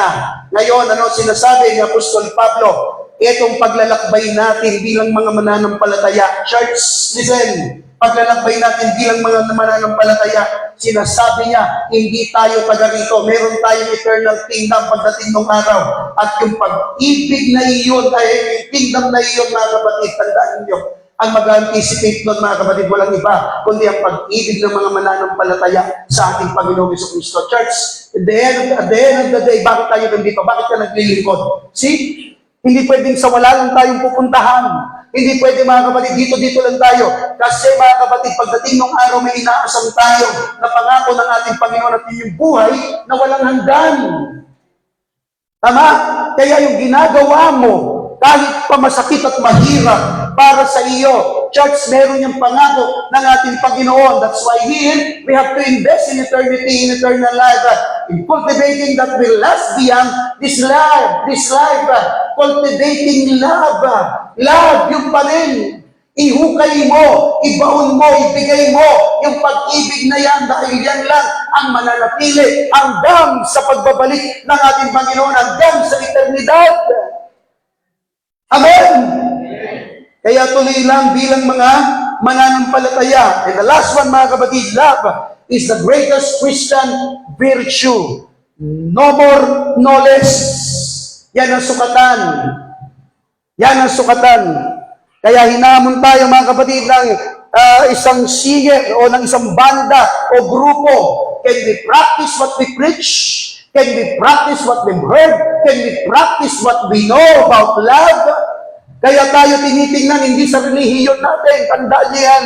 Speaker 2: Ngayon, ano sinasabi ni Apostol Pablo? Itong paglalakbay natin bilang mga mananampalataya. Church, listen. Paglalakbay natin bilang mga mananampalataya, sinasabi niya, hindi tayo taga rito. Meron tayong eternal kingdom pagdating ng araw. At yung pag-ibig na iyon, ay yung kingdom na iyon, mga kapatid, tandaan niyo, ang mag-anticipate nun, mga kapatid, walang iba, kundi ang pag-ibig ng mga mananampalataya sa ating Panginoong Jesucristo. Church, at the end of the day, bakit tayo nandito? Bakit ka naglilingkod? See? Hindi pwedeng sa wala lang tayong pupuntahan. Hindi pwede, mga kapatid, dito lang tayo. Kasi, mga kapatid, pagdating ng araw, may inaasam tayo na pangako ng ating Panginoon at yung buhay na walang hanggan. Tama? Kaya yung ginagawa mo, kahit pa masakit at mahirap para sa iyo, church, meron yung pangako ng ating Panginoon. That's why here, we have to invest in eternity, in eternal life, in cultivating that will last beyond this life, cultivating love. Love, yung pa rin. Ihukay mo, ibaon mo, ibigay mo yung pag-ibig na yan dahil yan lang ang mananatili hanggang sa pagbabalik ng ating Panginoon, hanggang sa eternidad. Amen! Kaya tuloy lang bilang mga mananampalataya. And the last one, mga kapatid, love is the greatest Christian virtue. No more, no less. Yan ang sukatan. Yan ang sukatan. Kaya hinamon tayo, mga kapatid, ng isang singer o ng isang banda o grupo. Can we practice what we preach? Can we practice what we've heard? Can we practice what we know about love? Kaya tayo tinitingnan hindi sa relihiyon natin. Tandaan niyo yan.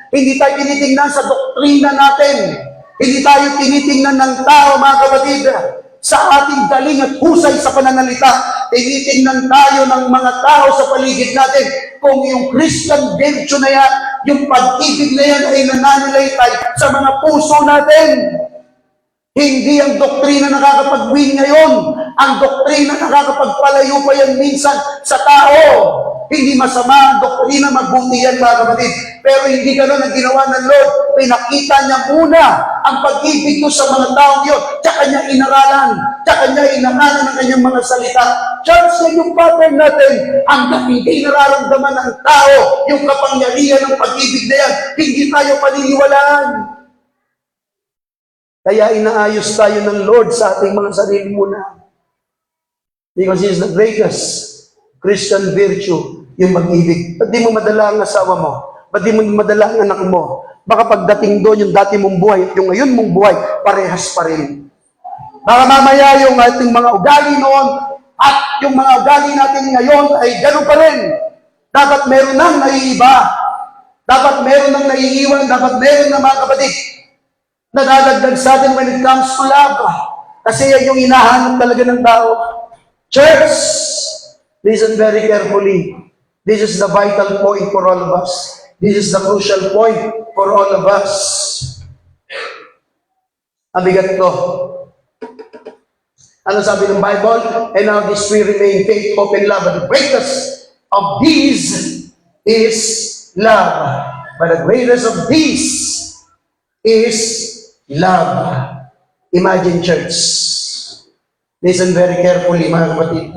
Speaker 2: Hindi tayo tinitingnan sa doktrina natin. Hindi tayo tinitingnan ng tao, mga kapatid, sa ating galing at husay sa pananalita. Tinitingnan tayo ng mga tao sa paligid natin kung yung Christian virtue na yan, yung pag-ibig na yan ay nananalaytay sa mga puso natin. Hindi ang doktrina nakakapag-win ngayon. Ang doktrina nakakapagpalayo pa yan minsan sa tao. Hindi masama ang doktrina, mabuti yan mga kapatid. Pero hindi ganun ang ginawa ng Lord. Pinakita niya muna ang pag-ibig ko sa mga taong yun. Tsaka niya inaralan. Tsaka niya inangalan ng kanyang mga salita. Church, yan yung pattern natin. Hanggang hindi nararamdaman ng tao yung kapangyarihan ng pag-ibig na yan, hindi tayo paniniwalaan. Kaya inaayos tayo ng Lord sa ating mga sarili muna. Because He is the greatest Christian virtue, yung mag-ibig. Ba't di mo madala ang asawa mo? Ba't di mo madala ang anak mo? Baka pagdating doon, yung dati mong buhay, yung ngayon mong buhay, parehas pa rin. Baka mamaya yung ating mga ugali noon, at yung mga ugali natin ngayon ay gano'n pa rin. Dapat meron nang naiiba. Dapat meron nang naiiwan. Dapat meron na mga kapatid na dadagdag sa atin when it comes to love. Kasi yan yung hinahanap talaga ng tao. Church, listen very carefully. This is the vital point for all of us. This is the crucial point for all of us. Abigat to. Ano sabi ng Bible? And now this we remain faith, hope, and love. But the greatest of these is love. But the greatest of these is love. Imagine, church. Listen very carefully, mga kapatid,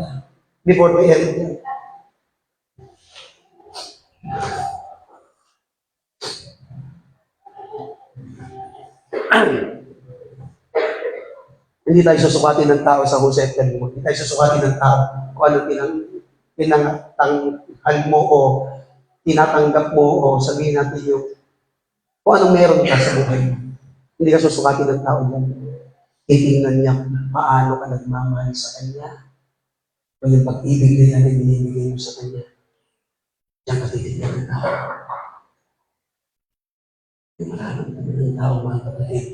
Speaker 2: before we end. Hindi tayo susukatin ng tao sa Jose mo. Hindi tayo susukatin ng tao kung ano pinangatanghal mo o tinatanggap mo o sabihin natin yung kung anong meron ka sa buhay mo. Hindi ka susukatin ng tao dyan. Itingnan niya kung paano ka nagmamahal sa Kanya. O yung pag-ibig nila na binibigay mo sa Kanya. Diyan ka titignan ng tao. Yung mararamdaman ng tao, mga kapatid,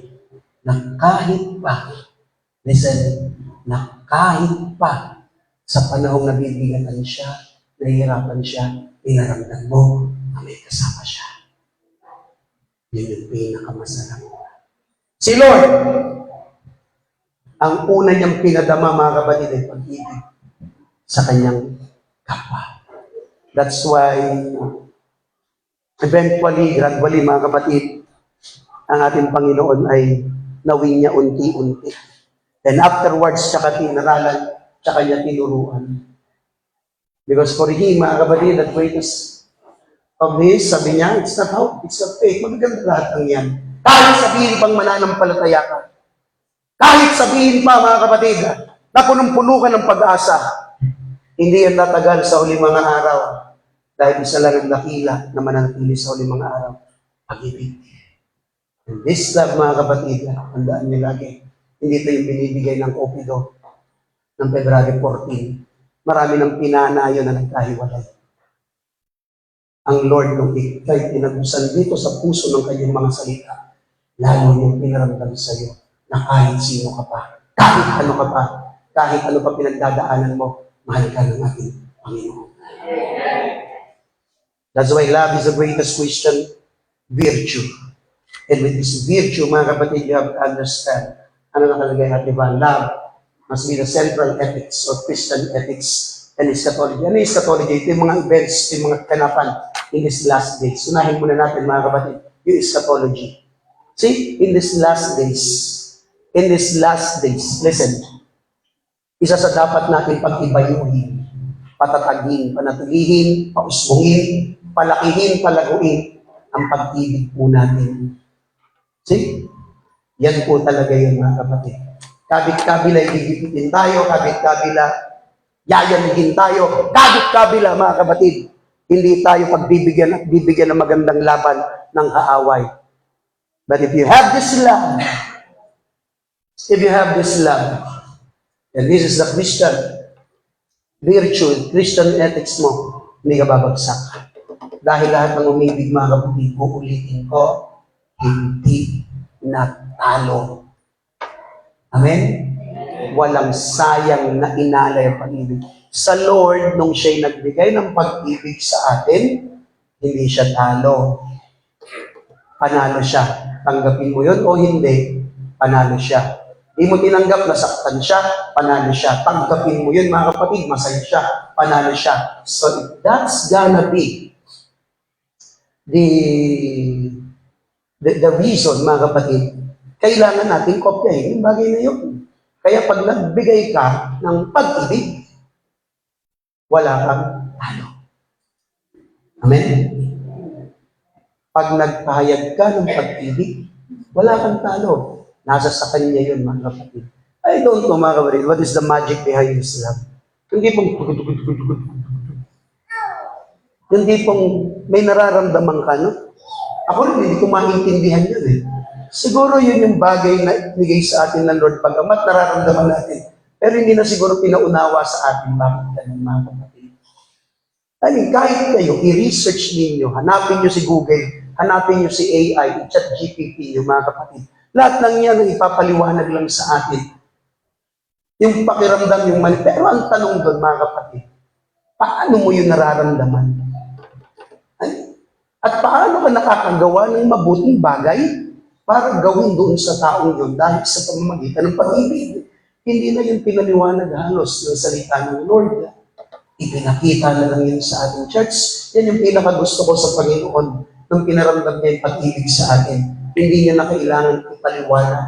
Speaker 2: na kahit pa, listen, na kahit pa sa panahong nabibigatan siya, nahihirapan siya, inaramdam mo na may kasama siya. Yun yung pinakamasarap. Si Lord, ang una niyang pinadama, mga kapatid, ay pag-ibig sa kanyang kapwa. That's why, eventually, gradually, mga kapatid, ang ating Panginoon ay nawin niya unti-unti. And afterwards, tsaka tinaralan, tsaka niya tinuruan. Because for Him, mga kapatid, the greatest of His, sabi niya, it's not hope, it's not faith. Magaganda lahat ang yan. Kahit sabihin pang mananampalataya ka. Kahit sabihin pa, mga kapatid, na punong-puno ka ng pag-asa, hindi yan natagal sa huling mga araw. Dahil isa lang ang dakila na mananatili sa huling mga araw. Pag-ibig. And this love, mga kapatid, tandaan niyo lagi, hindi ito yung binibigay ng Opido ng February 14. Marami ng pinanayo na nagkahiwalay. Ang Lord, nung ikay tinagusan dito sa puso ng kanyang mga salita, lalo niyang pinaramdam sa iyo na kahit sino ka pa, kahit ano ka pa, kahit ano pa pinagdadaanan mo, mahal ka ng ating Panginoon. That's why love is the greatest Christian virtue. And with this virtue, mga kapatid, you have to understand, ano nakalagay natin ba? Love must be the central ethics of Christian ethics and eschatology. Ano yung eschatology? Ito yung mga events, ito yung mga kanapan in these last days. Unahin muna natin, mga kapatid, yung eschatology. See, in these last days, listen, isa sa dapat natin pag-ibayuhin, patatagin, panatilihin, pausbungin, palakihin, palaguin, ang pag-ibig po natin. See? Yan po talaga yun, mga kapatid. Kabit-kabila, igigipitin tayo, kabit-kabila, yayanihin tayo, kabit-kabila, mga kapatid. Hindi tayo pagbibigyan at bibigyan ng magandang laban ng kaaway. But if you have this love, and this is the Christian virtue, Christian ethics mo, hindi ka babagsak. Dahil lahat ng umibig, mga kapatid, uulitin ko, hindi natalo. Amen? Walang sayang na inalay ang pag-ibig. Sa Lord, nung siya'y nagbigay ng pag-ibig sa atin, hindi siya talo. Panalo siya. Tanggapin mo yun o hindi, panalo siya. Di mo tinanggap, nasaktan siya, panalo siya. Tanggapin mo yun, mga kapatid, masaya siya, panalo siya. So, if that's gonna be the reason, mga kapatid, kailangan natin kopyahin yung bagay na yun. Kaya pag nagbigay ka ng pag-ibig, wala kang talo. Amen? Pag nagpahayag ka ng pag-ibig, wala kang talo. Nasa sa kanya yun, mga kapatid. I don't know, mga kapatid, what is the magic behind this love? Hindi pong hindi pong may nararamdaman ka, no? Ako rin, hindi ko maintindihan yun eh. Siguro yun yung bagay na ibigay sa atin ng Lord pagamat nararamdaman natin. Pero hindi na siguro pinaunawa sa atin bakit ganun, mga kapatid. I mean, kahit kayo, i-research ninyo, hanapin nyo si Google, hanapin nyo si AI, chat GPT nyo, mga kapatid. Lahat ng yan ang ipapaliwanag lang sa atin. Yung pakiramdam, yung mali. Pero ang tanong doon, mga kapatid, paano mo yung nararamdaman? At paano ka nakakagawa ng mabuting bagay para gawin doon sa taong yun dahil sa pamamagitan ng pag-ibig? Hindi na yung pinaliwanag halos ng salita ng Lord. Ipinakita na lang yun sa ating church. Yan yung pinakagusto ko sa Panginoon nung pinaramdam niya yung pag-ibig sa atin. Hindi niya na kailangan ipaliwanag.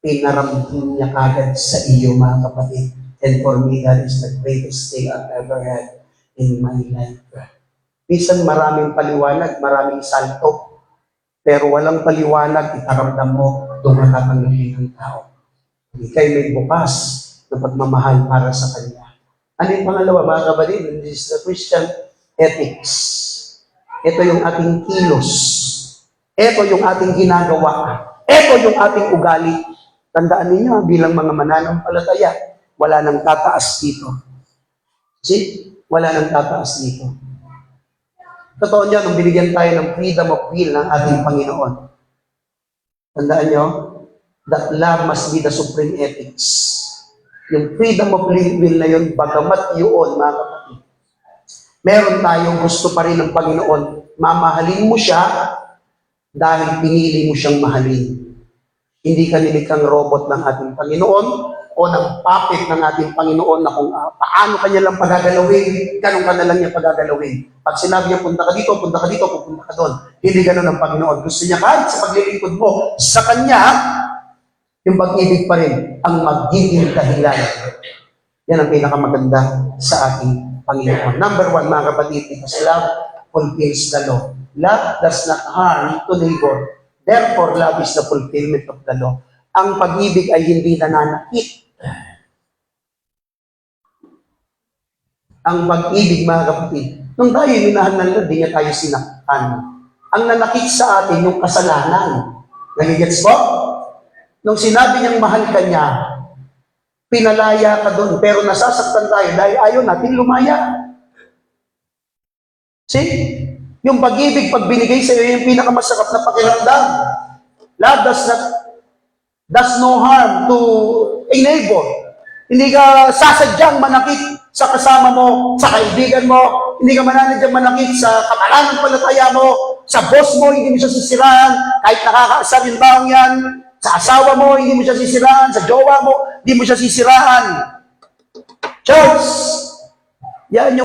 Speaker 2: Pinaramdam niya kagad sa iyo, mga kapatid. And for me, that is the greatest thing I've ever had in my life. Minsan maraming paliwanag, maraming salto. Pero walang paliwanag, itaramdam mo, dumatatanggapin ng tao. Ika'y may bukas na pagmamahal para sa Kanya. Ano yung pangalawa, mga kapatid? This is the Christian ethics. Ito yung ating kilos. Ito yung ating ginagawa. Ito yung ating ugali. Tandaan ninyo, bilang mga mananampalataya, wala nang tataas dito. See? Wala nang tataas dito. Totoo niya, nung binigyan tayo ng freedom of will ng ating Panginoon. Tandaan niyo, that love must be the supreme ethics. Yung freedom of will na yun, bagamat yun, mga kapatid, meron tayong gusto pa rin ng Panginoon. Mamahalin mo siya dahil pinili mo siyang mahalin. Hindi ka nilikhang robot ng ating Panginoon o ng puppet ng ating Panginoon na kung paano kanya lang pagagalawin, ganun ka na lang niya pagagalawin. Pag sinabi niya, punta ka dito, pupunta ka doon. Hindi ganun ang Panginoon. Gusto niya kahit sa paglilingkod mo, sa Kanya, yung pag-ibig pa rin ang magiging dahilan. Yan ang pinakamaganda sa ating Panginoon. Number one, mga kapatid, because love fulfills the law. Love does not harm to neighbor. Therefore, love is the fulfillment of the law. Ang pag-ibig ay hindi nananakit. Ang pag-ibig, mga kapatid, nung tayo minahal ng Lord, di niya tayo sinaktan. Ang nanakit sa atin, yung kasalanan. Nagigets po? Nung sinabi niyang mahal ka niya, pinalaya ka doon, pero nasasaktan tayo dahil ayaw natin lumaya. See? Yung pag-ibig, pag binigay sa iyo, yung pinakamasarap na pakiramdam. Love does no harm to a neighbor. Hindi ka sasadyang manakit sa kasama mo, sa kaibigan mo. Hindi ka mananadyang manakit sa kapalangampalataya mo, sa boss mo, hindi mo siya sisiraan, kahit nakakaasar yung taong yan. Sa asawa mo, hindi mo siya sisiraan. Sa jowa mo, hindi mo siya sisiraan. Church, yan yung